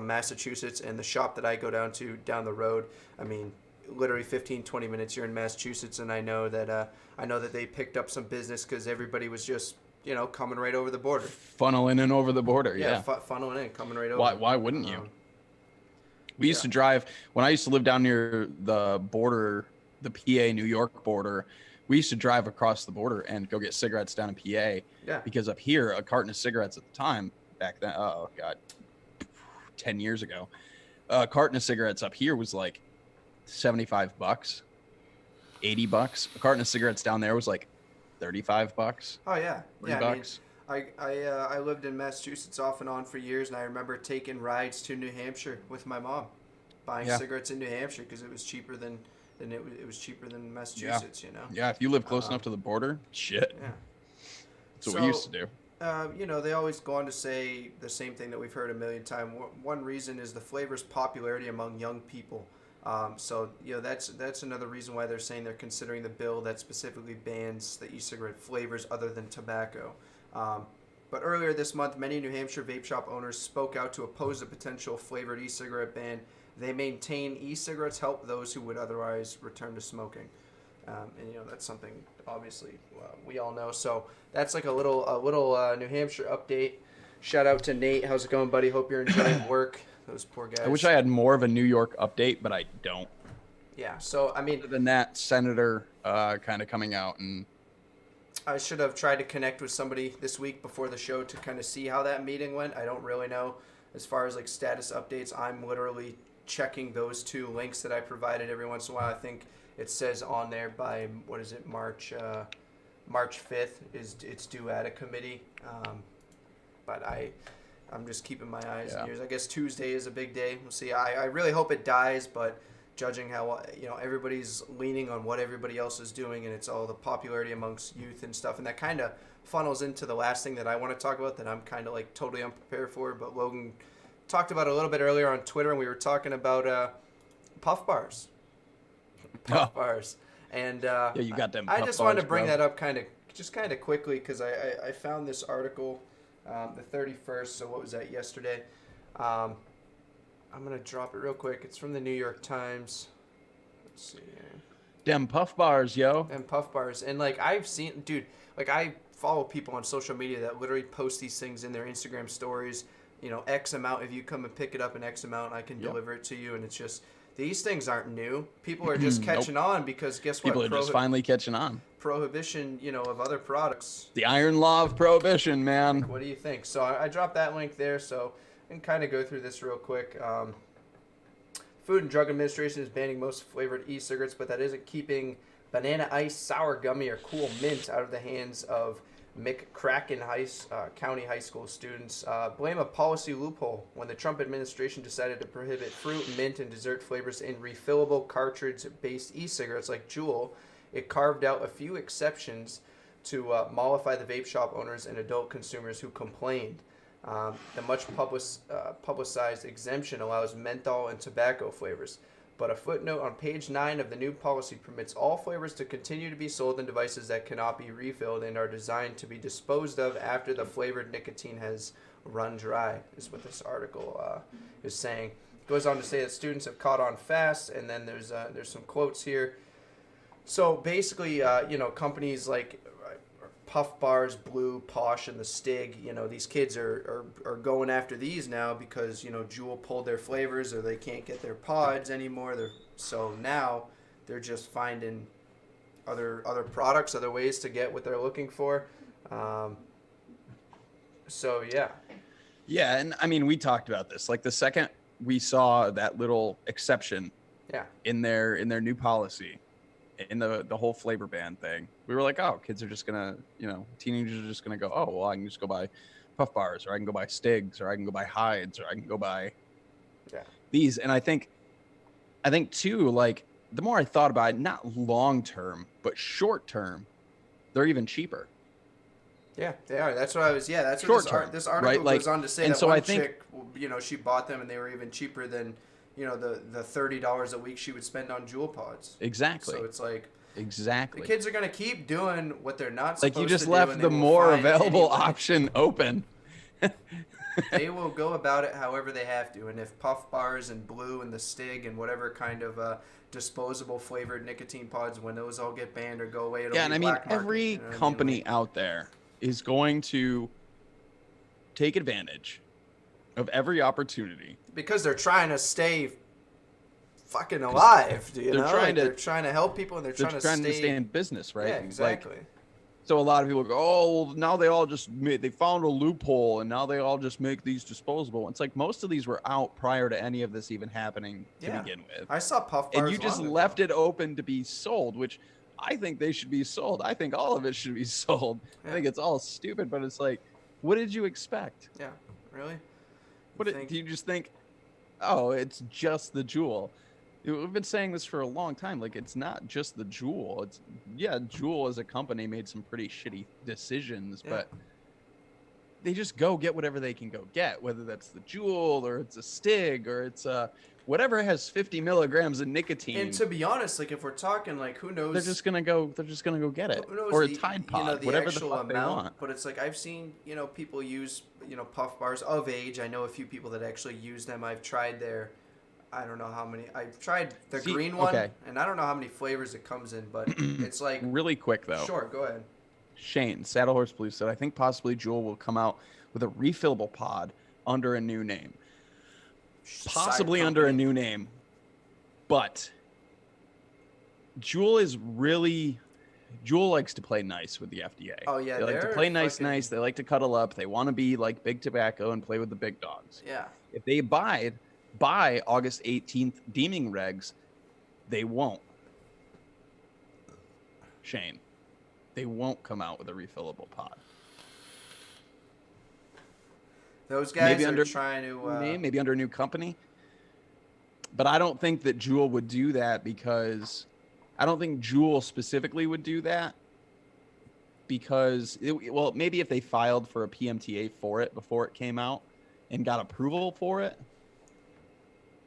Massachusetts, and the shop that I go down to down the road, I mean, literally 15, 20 minutes. You're in Massachusetts, and I know that they picked up some business because everybody was just coming right over the border.
Funneling in over the border, yeah.
Funneling in, coming right over.
Why wouldn't you? We used to drive, when I used to live down near the border, the PA New York border, we used to drive across the border and go get cigarettes down in PA.
Yeah.
Because up here, a carton of cigarettes at the time, back then, 10 years ago, a carton of cigarettes up here was like $75, $80. A carton of cigarettes down there was like $35.
Oh yeah,
$30.
I lived in Massachusetts off and on for years, and I remember taking rides to New Hampshire with my mom, buying cigarettes in New Hampshire because it was cheaper than it was cheaper than Massachusetts.
Yeah, if you live close enough to the border, shit.
Yeah.
That's what we used to do.
They always go on to say the same thing that we've heard a million times. One reason is the flavor's popularity among young people. That's another reason why they're saying they're considering the bill that specifically bans the e-cigarette flavors other than tobacco. But earlier this month, many New Hampshire vape shop owners spoke out to oppose a potential flavored e-cigarette ban. They maintain e-cigarettes help those who would otherwise return to smoking. That's something obviously we all know. So that's like a little New Hampshire update. Shout out to Nate. How's it going, buddy? Hope you're enjoying work. Those poor guys.
I wish I had more of a New York update, but I don't.
Yeah. So
other than that, Senator kind of coming out, and
I should have tried to connect with somebody this week before the show to kind of see how that meeting went. I don't really know as far as like status updates. I'm literally checking those two links that I provided every once in a while. I think it says on there by March 5th it's due at a committee. But I'm just keeping my eyes and ears. I guess Tuesday is a big day. We'll see. I really hope it dies, but judging how everybody's leaning on what everybody else is doing, and it's all the popularity amongst youth and stuff, and that kind of funnels into the last thing that I want to talk about that I'm kind of like totally unprepared for. But Logan talked about it a little bit earlier on Twitter, and we were talking about puff bars. Bars. And
you got them.
I just wanted to bring that up kind of quickly because I found this article the 31st. So what was that, yesterday? I'm going to drop it real quick. It's from the New York Times. Let's see here.
Dem puff bars, yo.
And puff bars. And like I've seen, dude, like I follow people on social media that literally post these things in their Instagram stories. X amount, if you come and pick it up in X amount, I can deliver it to you. And it's just, these things aren't new. People are just catching on because guess what?
People are just finally catching on.
Prohibition, of other products.
The iron law of prohibition, man.
What do you think? So I dropped that link there, so I can kind of go through this real quick. Food and Drug Administration is banning most flavored e-cigarettes, but that isn't keeping Banana Ice, Sour Gummy, or Cool Mint out of the hands of McCracken County High School students. Blame a policy loophole. When the Trump administration decided to prohibit fruit, mint, and dessert flavors in refillable cartridge-based e-cigarettes like Juul, it carved out a few exceptions to mollify the vape shop owners and adult consumers who complained. The much publicized exemption allows menthol and tobacco flavors, but a footnote on page 9 of the new policy permits all flavors to continue to be sold in devices that cannot be refilled and are designed to be disposed of after the flavored nicotine has run dry, is what this article is saying. It goes on to say that students have caught on fast, and then there's some quotes here. So basically, companies like Puff Bars, Blue, Posh, and the Stig, these kids are going after these now because, Juul pulled their flavors or they can't get their pods anymore. So now they're just finding other products, other ways to get what they're looking for. Yeah.
Yeah, and I mean, we talked about this. Like the second we saw that little exception in their new policy, in the whole flavor ban thing, we were like, oh, kids are just gonna, teenagers are just gonna go, oh, well, I can just go buy Puff Bars, or I can go buy Stigs, or I can go buy Hides, or I can go buy these. And I think too, like the more I thought about it, not long term, but short term, they're even cheaper. Yeah,
they are. That's what I was. Yeah, that's what this article goes on to say. And that so one chick, she bought them and they were even cheaper than the $30 a week she would spend on Juul pods.
Exactly.
So it's like
the
kids are gonna keep doing what they're not supposed to do.
Like you just left the more available option open.
They will go about it however they have to, and if Puff Bars and Blue and the Stig and whatever kind of disposable flavored nicotine pods, when those all get banned or go away, it'll
Yeah,
be
and I mean,
black market.
every
You know what I mean?
company
Like,
out there is going to take advantage of every opportunity.
because they're trying to stay fucking alive, you
They're
know?
trying
Like,
to
they're trying to help people, and they're
they're
trying
trying
to
to stay in business, right?
Yeah, exactly.
Like, so a lot of people go, oh, well, now they all just they found a loophole, and now they all just make these disposable. It's like most of these were out prior to any of this even happening to
Yeah.
begin with.
I saw Puff Bars
And you just
long
left
ago.
it open to be sold, which I think they should be sold. I think all of it should be sold.
Yeah.
I think it's all stupid, but it's like, what did you expect?
Yeah, really?
Do you just think, oh, it's just the Juul? We've been saying this for a long time. Like, it's not just the Juul. It's, yeah, Juul as a company made some pretty shitty decisions, but they just go get whatever they can go get, whether that's the Juul or it's a Stig or it's whatever has 50 milligrams of nicotine.
And to be honest, like, if we're talking, like, who knows?
They're just gonna go get it,
Who knows
or a
the,
Tide Pod,
you know, the
whatever the
actual
fuck they
amount,
want.
but it's like I've seen, you know, people use, you know, Puff Bars of age. I know a few people that actually use them. I've tried their, I don't know how many. I've tried the green one, and I don't know how many flavors it comes in, but it's like
really quick though.
Sure, go ahead.
Shane, Saddle Horse Blue said, I think possibly Juul will come out with a refillable pod under a new name. Possibly under a new name. But Juul likes to play nice with the FDA.
Oh yeah,
they like to play nice. They like to cuddle up. They want to be like big tobacco and play with the big dogs.
Yeah.
If they abide by August 18th deeming regs, they won't. Shane, they won't come out with a refillable pod.
Those guys are trying to
maybe under a new company. But I don't think that Juul would do that, because I don't think Juul specifically would do that, because well, maybe if they filed for a PMTA for it before it came out and got approval for it.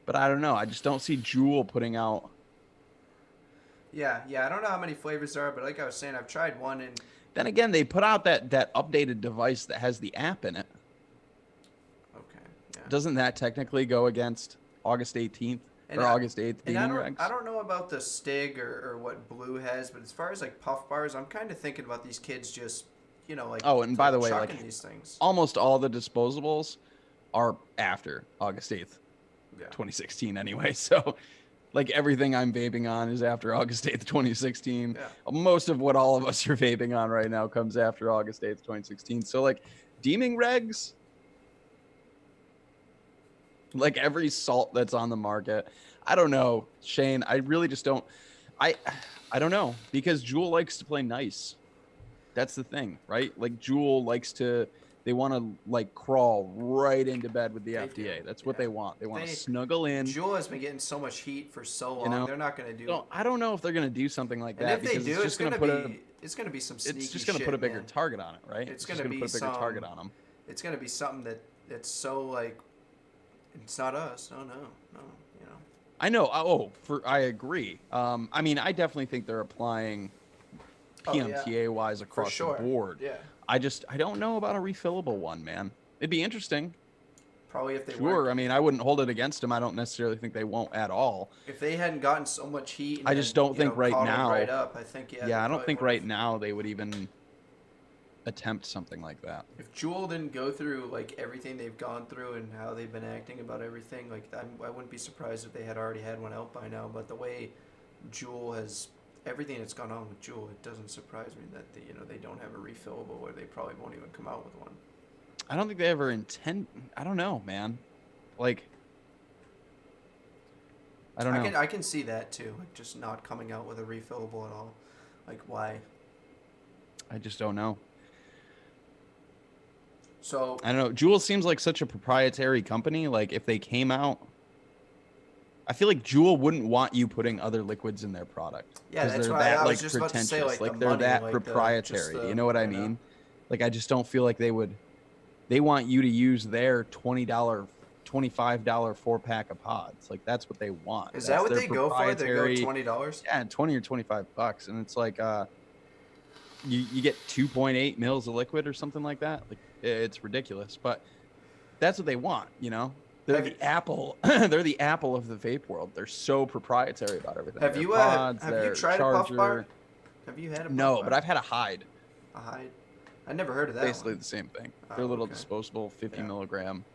But I don't know. I just don't see Juul putting out.
Yeah. I don't know how many flavors there are, but like I was saying, I've tried one, and
then again, they put out that updated device that has the app in it.
Okay. Yeah.
Doesn't that technically go against August 18th or August 8th deeming regs?
I don't know about the Stig or what Blue has, but as far as like Puff Bars, I'm kind of thinking about these kids just, you know, like,
oh, and by the way, like,
these things.
Almost all the disposables are after August 8th. 2016 anyway, so like everything I'm vaping on is after August 8th 2016. Most of what all of us are vaping on right now comes after August 8th 2016. So like deeming regs, like every salt that's on the market, I don't know, Shane, I really just don't, I don't know, because Juul likes to play nice. That's the thing, right? Like Juul likes to, they want to like crawl right into bed with the FDA. That's what they want. They want to snuggle in.
Juul has been getting so much heat for so long. You know, they're not going to do.
So I don't know if they're going to do something like that.
And if they do, it's going to be it's going to be some sneaky shit.
It's just going to put a bigger target on it, right?
It's going to be
put a bigger target on them.
It's going to be something that's so like, it's not us. No. You know.
I know. I agree. I mean, I definitely think they're applying PMTA wise across the board.
Yeah.
I don't know about a refillable one, man. It'd be interesting.
Probably if they
I mean, I wouldn't hold it against them. I don't necessarily think they won't at all.
If they hadn't gotten so much heat, and
I just don't think right now.
Right up, I think
I don't think right now they would even attempt something like that.
If Juul didn't go through like everything they've gone through and how they've been acting about everything, like I wouldn't be surprised if they had already had one out by now. But the way Juul has everything that's gone on with Juul, it doesn't surprise me that they don't have a refillable, or they probably won't even come out with one.
I don't think they ever intend. I don't know, man. Like, I don't know.
I can see that too, like just not coming out with a refillable at all. Like, why?
I just don't know.
So
I don't know. Juul seems like such a proprietary company. Like, if they came out, I feel like Juul wouldn't want you putting other liquids in their product.
Yeah, that's
they're
why
that,
I was
like,
just about to say,
pretentious.
like,
they're
money,
that
like
proprietary. You know what I mean? Like, I just don't feel like they would. They want you to use their $20, $25 4-pack of pods. Like, that's what they want.
Is that what they go for? They go $20?
Yeah, $20 or $25, and it's like you get 2.8 mils of liquid or something like that. Like, it's ridiculous. But that's what they want, you know. They're the Apple. They're the Apple of the vape world. They're so proprietary about everything.
Have
their
you
pods,
have
their
you tried
charger.
a puff bar? Have you had a puff
No,
bar?
but I've had a Hyde.
A Hyde? I never heard of that
Basically
one.
the same thing.
Oh,
They're little
okay.
disposable 50 milligram.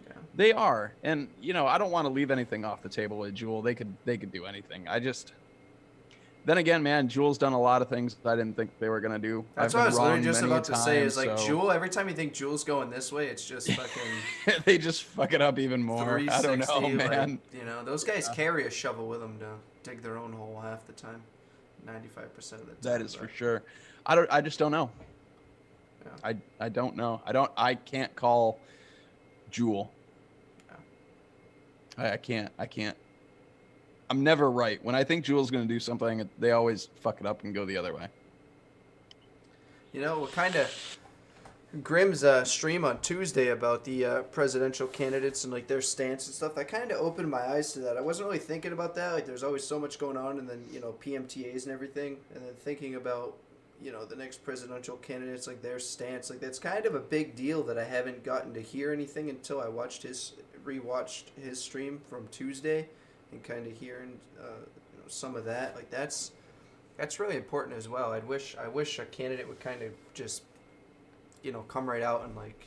Yeah.
They are, and you know, I don't want to leave anything off the table with Juul. They could do anything. Then again, man, Juul's done a lot of things that I didn't think they were gonna do.
That's what I was literally just about to say. Is like Juul. Every time you think Juul's going this way, it's just fucking.
They just fuck it up even more. I don't know, man.
Like, you know, those guys carry a shovel with them to dig their own hole half the time, 95% of the time.
That is for sure. I just don't know.
Yeah.
I don't know. I can't call Juul. Yeah. I can't. I'm never right. When I think Juul's going to do something, they always fuck it up and go the other way.
You know, what kind of Grimm's stream on Tuesday about the presidential candidates and like their stance and stuff, that kind of opened my eyes to that. I wasn't really thinking about that. Like, there's always so much going on, and then, you know, PMTAs and everything, and then thinking about, you know, the next presidential candidates, like their stance. Like, that's kind of a big deal that I haven't gotten to hear anything until I rewatched his stream from Tuesday. And kind of hearing, you know, some of that, like that's really important as well. I wish a candidate would kind of just, you know, come right out and like.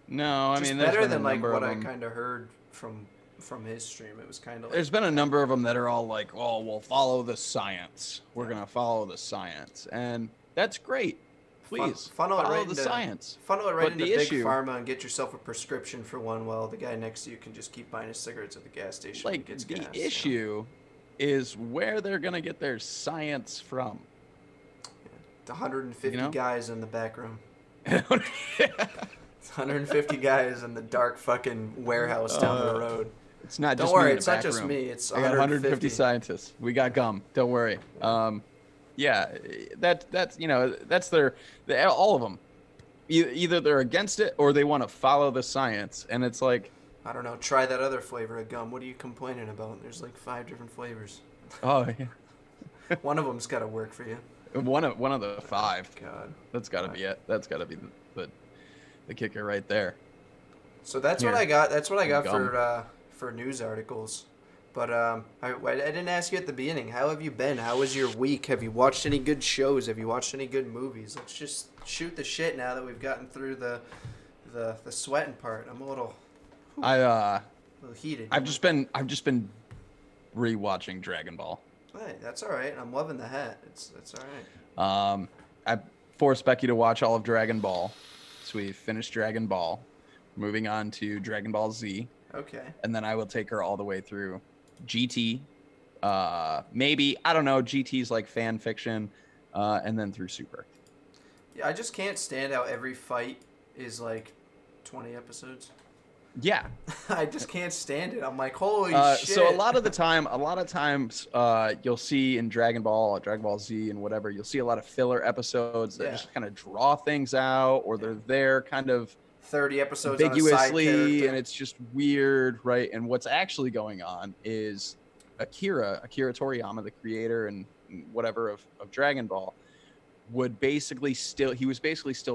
No, I mean,
better than like what I kind of heard from his stream. It was kind of. Like,
there's been a number of them that are all like, "Oh, we'll follow the science. We're gonna follow the science," and that's great. Please
funnel
follow
it right
the
into
science.
Funnel it right into big
issue,
pharma and get yourself a prescription for one, while the guy next to you can just keep buying his cigarettes at the gas station.
Like,
and gets
the
gas,
issue is where they're gonna get their science from.
The 150
You know?
guys in the back room. 150 guys in the dark fucking warehouse down the road.
It's not
Don't
just
worry,
me in
it's
the
not
back
just
room.
me. It's
I got 150 scientists. We got gum. Don't worry. Yeah, that's you know, that's all of them. Either they're against it or they want to follow the science, and it's like,
I don't know. Try that other flavor of gum. What are you complaining about? There's like 5 different flavors.
oh yeah.
One of them's got to work for you.
One of the 5.
God.
That's got to be it. That's got to be the kicker right there.
So that's
Here.
what I got. That's what I got
Gum.
for news articles. But I didn't ask you at the beginning. How have you been? How was your week? Have you watched any good shows? Have you watched any good movies? Let's just shoot the shit now that we've gotten through the sweating part. I'm a little heated.
I've just been rewatching Dragon Ball.
Hey, that's all right. I'm loving the hat. It's all right.
I forced Becky to watch all of Dragon Ball, so we finished Dragon Ball. Moving on to Dragon Ball Z.
Okay.
And then I will take her all the way through GT. Maybe, I don't know, GT's like fan fiction, and then through Super.
Yeah, I just can't stand how every fight is like 20 episodes.
Yeah.
I just can't stand it. I'm like, holy shit.
So a lot of times, you'll see in Dragon Ball Z, and whatever, you'll see a lot of filler episodes that just kind of draw things out, or they're there kind of
30 episodes
ambiguously,
on a side character.
and it's just weird, right? And what's actually going on is Akira Toriyama, the creator and whatever of Dragon Ball, was basically still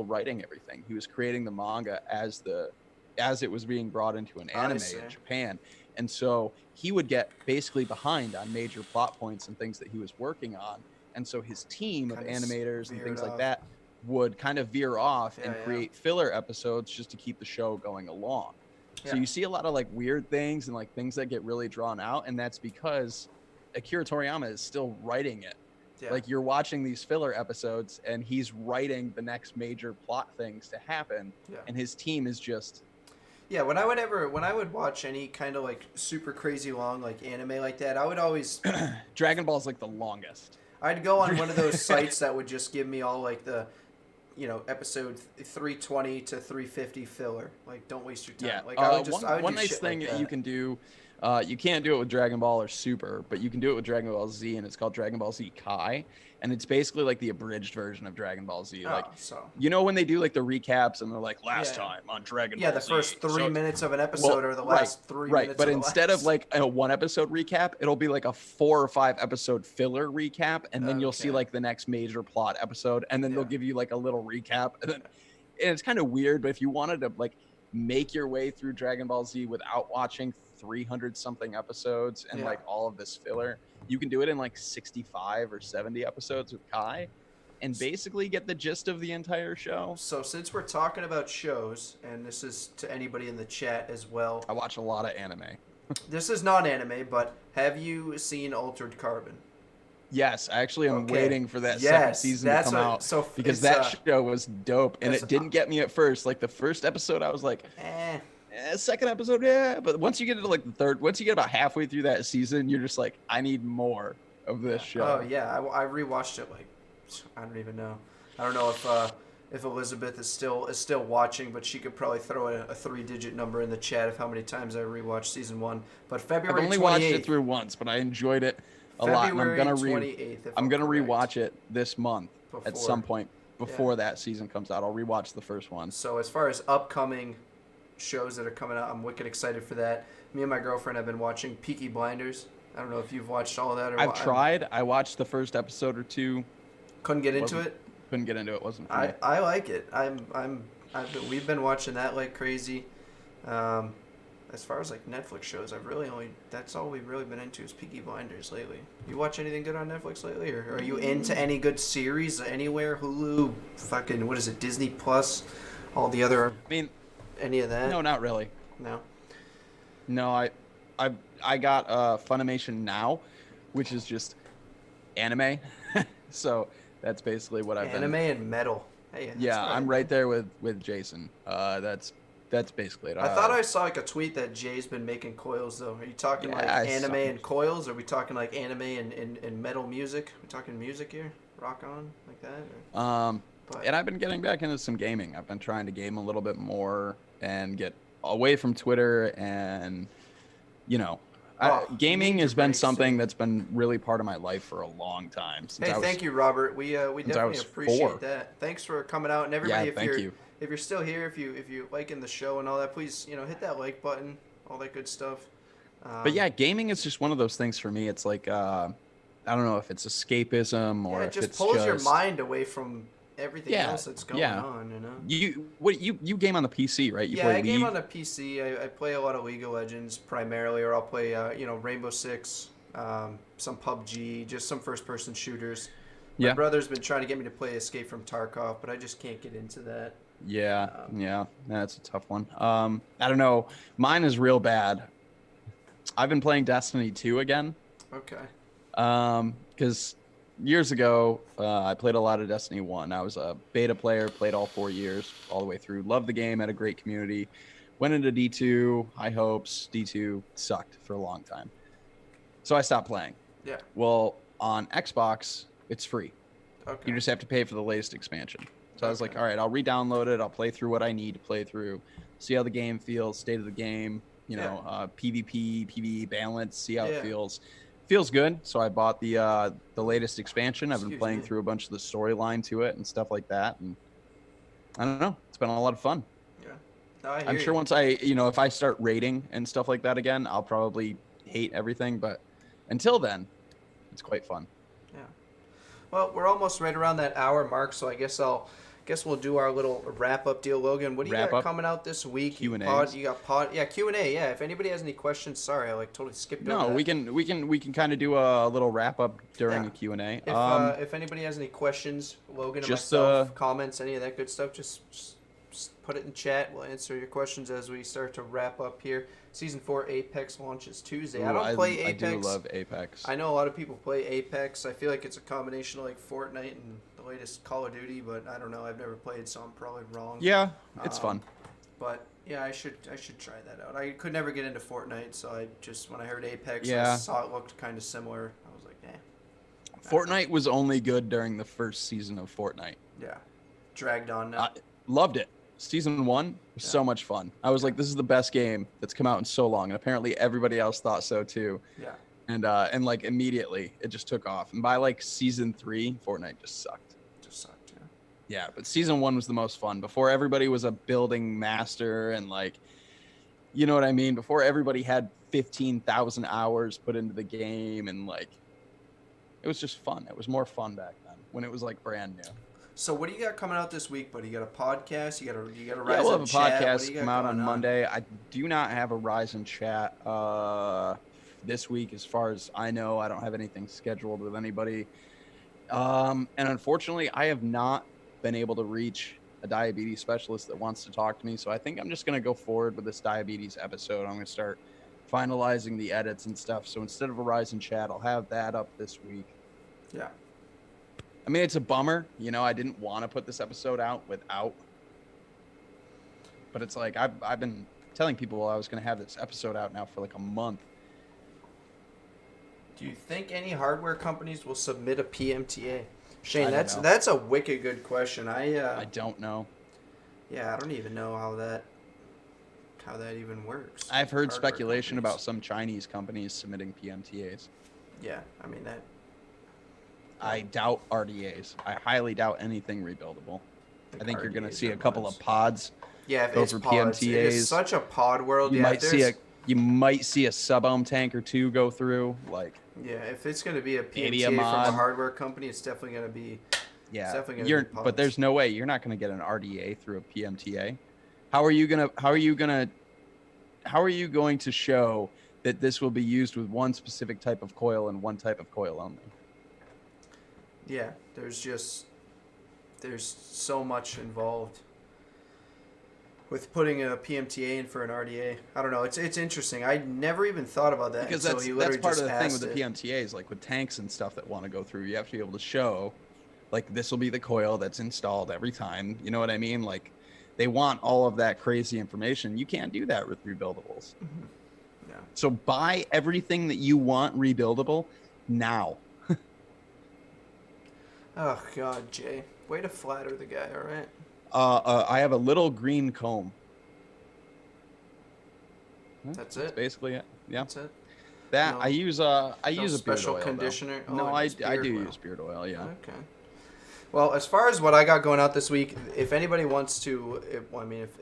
writing everything. He was creating the manga as it was being brought into an anime in Japan. And so he would get basically behind on major plot points and things that he was working on. And so his team of animators and things like that would kind of veer off and create filler episodes just to keep the show going along. So you see a lot of like weird things and like things that get really drawn out, and that's because Akira Toriyama is still writing it. Yeah. Like, you're watching these filler episodes and he's writing the next major plot things to happen, and his team is just...
Yeah, when I would watch any kind of like super crazy long like anime like that, I would always...
Dragon Ball is like the longest.
I'd go on one of those sites that would just give me all like the, you know, episode 320 to 350 filler. Like, don't waste your time.
Yeah.
Like, I would
one
do
nice
shit
thing
like
that you can do, you can't do it with Dragon Ball or Super, but you can do it with Dragon Ball Z, and it's called Dragon Ball Z Kai, and it's basically like the abridged version of Dragon Ball Z. You know when they do like the recaps and they're like, last time on Dragon Ball Z.
Yeah, the first 3 minutes of an episode or the last 3 minutes.
Right, but instead of like a 1 episode recap, it'll be like a 4 or 5 episode filler recap, and then you'll see like the next major plot episode, and then they'll give you like a little recap, and then it's kind of weird, but if you wanted to like make your way through Dragon Ball Z without watching 300 something episodes and like all of this filler, you can do it in like 65 or 70 episodes with Kai and basically get the gist of the entire show.
So since we're talking about shows, and this is to anybody in the chat as well,
I watch a lot of anime.
This is non-anime, but have you seen Altered Carbon?
Yes, actually, I'm waiting for that second season to come out because that show was dope, and it didn't get me at first. Like the first episode, I was like, second episode, yeah. But once you get to like the third, once you get about halfway through that season, you're just like, I need more of this show.
Oh yeah, I rewatched it like, I don't even know. I don't know if Elizabeth is still watching, but she could probably throw a 3-digit number in the chat of how many times I rewatched season 1. But February 28th.
I've only watched it through once, but I enjoyed it a lot, and I'm gonna rewatch it this month at some point before that season comes out. I'll rewatch the first one.
So as far as upcoming shows that are coming out, I'm wicked excited for that. Me and my girlfriend have been watching Peaky Blinders. I don't know if you've watched all that or
I've tried. I watched the first episode or two.
Couldn't get into it.
Couldn't get into it. Wasn't for me.
I like it. We've been watching that like crazy. As far as like Netflix shows, that's all we've really been into is Peaky Blinders lately. You watch anything good on Netflix lately, or are you into any good series anywhere? Hulu, fucking what is it? Disney Plus, all the other. Any of that?
No, not really. No, I got Funimation Now, which is just anime. So that's basically what I've been.
Anime and metal. Hey,
yeah, I'm right there with Jason. That's basically it.
I thought I saw like a tweet that Jay's been making coils though. Are you talking like anime and coils? Or are we talking like anime and metal music? Are we talking music here? Rock on like that? Or?
And I've been getting back into some gaming. I've been trying to game a little bit more and get away from Twitter, and gaming has been something that's been really part of my life for a long time.
Thank you, Robert. We definitely appreciate that. Thanks for coming out, and everybody. If you're still here, if you liking the show and all that, please hit that like button, all that good stuff.
But yeah, gaming is just one of those things for me. It's like I don't know if it's escapism or if it's
pulls your mind away from everything else that's going on.
You game on the PC, right? You play
I game on the PC. I play a lot of League of Legends primarily, or I'll play Rainbow Six, some PUBG, just some first-person shooters. My brother's been trying to get me to play Escape from Tarkov, but I just can't get into that.
Yeah, that's a tough one. I don't know. Mine is real bad. I've been playing Destiny 2 again.
Okay.
Because years ago, I played a lot of Destiny 1. I was a beta player, played all 4 years, all the way through. Loved the game, had a great community. Went into D2, high hopes. D2 sucked for a long time. So I stopped playing.
Yeah.
Well, on Xbox, it's free.
Okay.
You just have to pay for the latest expansion. So I was like, all right, I'll re-download it. I'll play through what I need to play through, see how the game feels, state of the game, PvP, PvE balance, see how it feels. Feels good. So I bought the latest expansion. I've been playing through a bunch of the storyline to it and stuff like that. And I don't know. It's been a lot of fun.
Yeah.
I'm sure once if I start rating and stuff like that again, I'll probably hate everything. But until then, it's quite fun.
Yeah. Well, we're almost right around that hour mark, so I guess we'll do our little wrap-up deal. Logan, what do you got coming out this week?
Q&As.
You got pod. Yeah, Q&A. Yeah, if anybody has any questions, sorry, I totally skipped over that.
No, we can kind of do a little wrap-up during a Q&A.
If anybody has any questions, Logan or myself, comments, any of that good stuff, just put it in chat. We'll answer your questions as we start to wrap up here. Season 4 Apex launches Tuesday. I don't play Apex.
I do love Apex.
I know a lot of people play Apex. I feel like it's a combination of like Fortnite and the latest Call of Duty, but I don't know. I've never played, so I'm probably wrong.
Yeah, it's fun.
But yeah, I should try that out. I could never get into Fortnite, so I just when I heard Apex,
I
saw it looked kind of similar. I was like,
Fortnite was only good during the first season of Fortnite.
Yeah, dragged on now.
Loved it. Season 1 was so much fun. I was like, this is the best game that's come out in so long, and apparently everybody else thought so too.
Yeah.
And like immediately it just took off. And by like season 3, Fortnite just sucked. Yeah, but season 1 was the most fun. Before everybody was a building master and like, you know what I mean? Before everybody had 15,000 hours put into the game, and like, it was just fun. It was more fun back then when it was like brand new.
So what do you got coming out this week, buddy? You got a podcast? You got a
Yeah,
Rise
we'll have
and
a
Chat?
podcast come out on Monday. I do not have a Rise and Chat this week, as far as I know. I don't have anything scheduled with anybody. And unfortunately, I have not been able to reach a diabetes specialist that wants to talk to me. So I think I'm just going to go forward with this diabetes episode. I'm going to start finalizing the edits and stuff. So instead of a Rise and Chat, I'll have that up this week.
Yeah.
I mean, it's a bummer. You know, I didn't want to put this episode out without. But it's like, I've been telling people I was going to have this episode out now for like a month.
Do you think any hardware companies will submit a PMTA? Shane,
I don't know.
that's a wicked good question.
I don't know.
Yeah, I don't even know how that even works.
I've heard
Hardware
speculation
companies.
about some Chinese companies submitting PMTAs.
Yeah, I mean that.
I doubt RDAs. I highly doubt anything rebuildable. I think you're going to see a couple of pods.
Yeah, if
go
it's
for
pods. It
PMTAs.
is such a pod world.
You
Yeah,
might see a sub-ohm tank or two go through. Like,
yeah, if it's going to be a
Maybe
PMTA
a
from
mod.
a hardware company, it's definitely going to be.
yeah,
It's definitely gonna be
but
pods.
there's no way you're not going to get an RDA through a PMTA. How are you going to show that this will be used with one specific type of coil and one type of coil only?
Yeah, there's so much involved with putting a PMTA in for an RDA. I don't know. It's interesting. I never even thought about that
Because
until
that's
you literally
part
just
of the thing with
asked
the
it.
PMTAs, like with tanks and stuff that want to go through, you have to be able to show, like, this will be the coil that's installed every time. You know what I mean? Like, they want all of that crazy information. You can't do that with rebuildables.
Yeah.
So buy everything that you want rebuildable now.
Oh God, Jay, way to flatter the guy. All right.
I have a little green comb.
That's
That's
it.
basically it. Yeah.
That's it.
That
No-
I use a beard
special
oil, though.
conditioner? Oh,
No,
it
I
is beard
do
oil.
use beard oil. Yeah.
Okay. Well, as far as what I got going out this week, if anybody wants to,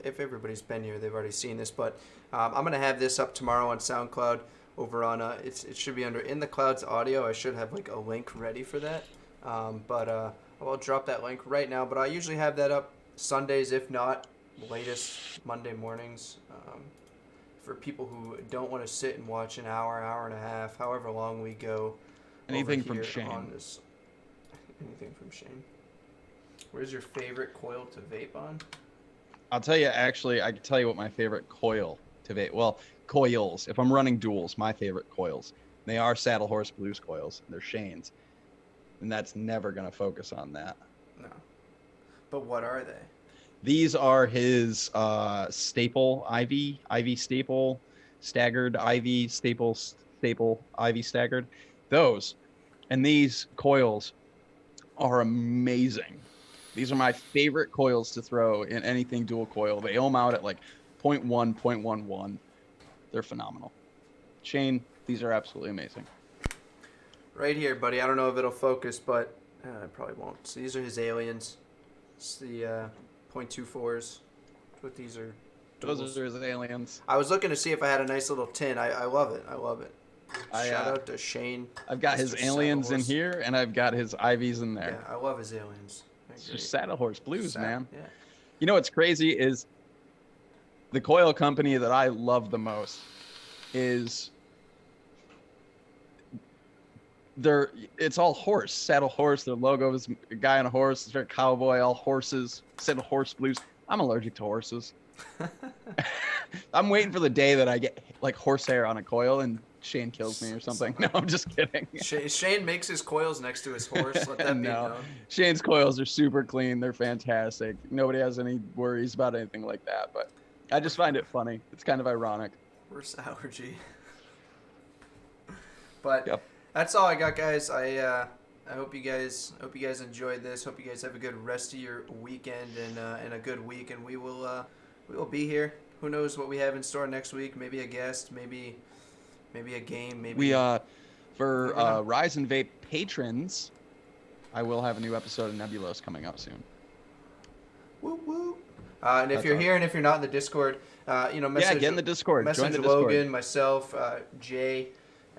if everybody's been here, they've already seen this, but I'm going to have this up tomorrow on SoundCloud over on, it should be under InTheClouds audio. I should have like a link ready for that. But I'll drop that link right now, but I usually have that up Sundays, if not latest Monday mornings, for people who don't want to sit and watch an hour, hour and a half, however long we go.
Anything
over
from
here
Shane.
on this. Anything from Shane. Where's your favorite coil to vape on?
I'll tell you, actually, I can tell you what my favorite coil to vape. Well, coils. If I'm running duals, my favorite coils. They are Saddle Horse Blues coils. They're Shane's. And that's never going to focus on that.
No. But what are they?
These are his staple IV staple, staggered IV staple, IV staggered. Those. And these coils are amazing. These are my favorite coils to throw in anything dual coil. They ohm out at like 0.1, 0.11. They're phenomenal. Shane, these are absolutely amazing.
Right here, buddy. I don't know if it'll focus, but it probably won't. So these are his aliens. It's the 0.24s. What these are.
Those
duals.
are his aliens.
I was looking to see if I had a nice little tin. I love it. I love it.
I,
Shout out to Shane.
I've got his
Mr.
aliens in
Saddlehorse.
here, and I've got his IVs in
Yeah,
there.
I love his aliens. They're
It's
great.
just Saddle Horse Blues, man.
Yeah.
You know what's crazy is the coil company that I love the most is it's all horse, Saddle Horse. Their logo is a guy on a horse. It's very cowboy, all horses, Saddle Horse Blues. I'm allergic to horses. I'm waiting for the day that I get like horsehair on a coil and Shane kills me or something. No, I'm just kidding.
Shane makes his coils next to his horse. Let that be
No.
known.
Shane's coils are super clean. They're fantastic. Nobody has any worries about anything like that. But I just find it funny. It's kind of ironic.
Worst allergy. But
Yep.
that's all I got, guys. I hope you guys enjoyed this. Hope you guys have a good rest of your weekend and a good week. And we will be here. Who knows what we have in store next week? Maybe a guest. Maybe a game. Maybe
We for
Never know.
Rise and Vape patrons, I will have a new episode of Nebulos coming up soon.
Woo woo. And if
That's
you're
all.
here and if you're not in the Discord, message
Yeah, get in the Discord.
message
Join the Discord.
Logan, myself, Jay,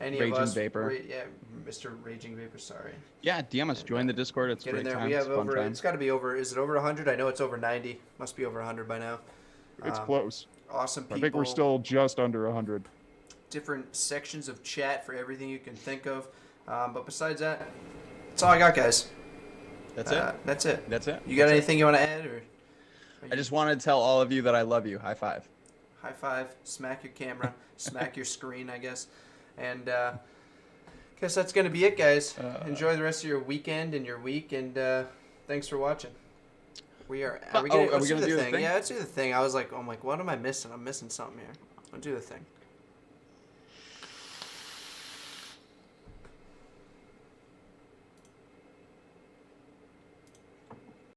Any
Raging
of us,
Vapor.
yeah, Mr. Raging Vapor. Sorry.
Yeah, DM us. Join the Discord. It's
Get
great
in there.
time.
We have
It's fun
over.
time.
It's got to be over. Is it over 100? I know it's over 90. Must be over 100 by now.
It's close.
Awesome people.
I think we're still just under 100.
Different sections of chat for everything you can think of. But besides that, that's all I got, guys.
That's it.
That's it.
That's it.
You got
That's it.
anything you want to add, or?
I just wanted to tell all of you that I love you. High five.
High five. Smack your camera. Smack your screen, I guess. And guess that's gonna be it, guys. Enjoy the rest of your weekend and your week, and thanks for watching. We are. Are we gonna,
are we gonna do the thing?
Yeah, let's do the thing. I was like, what am I missing? I'm missing something here. Let's do the thing.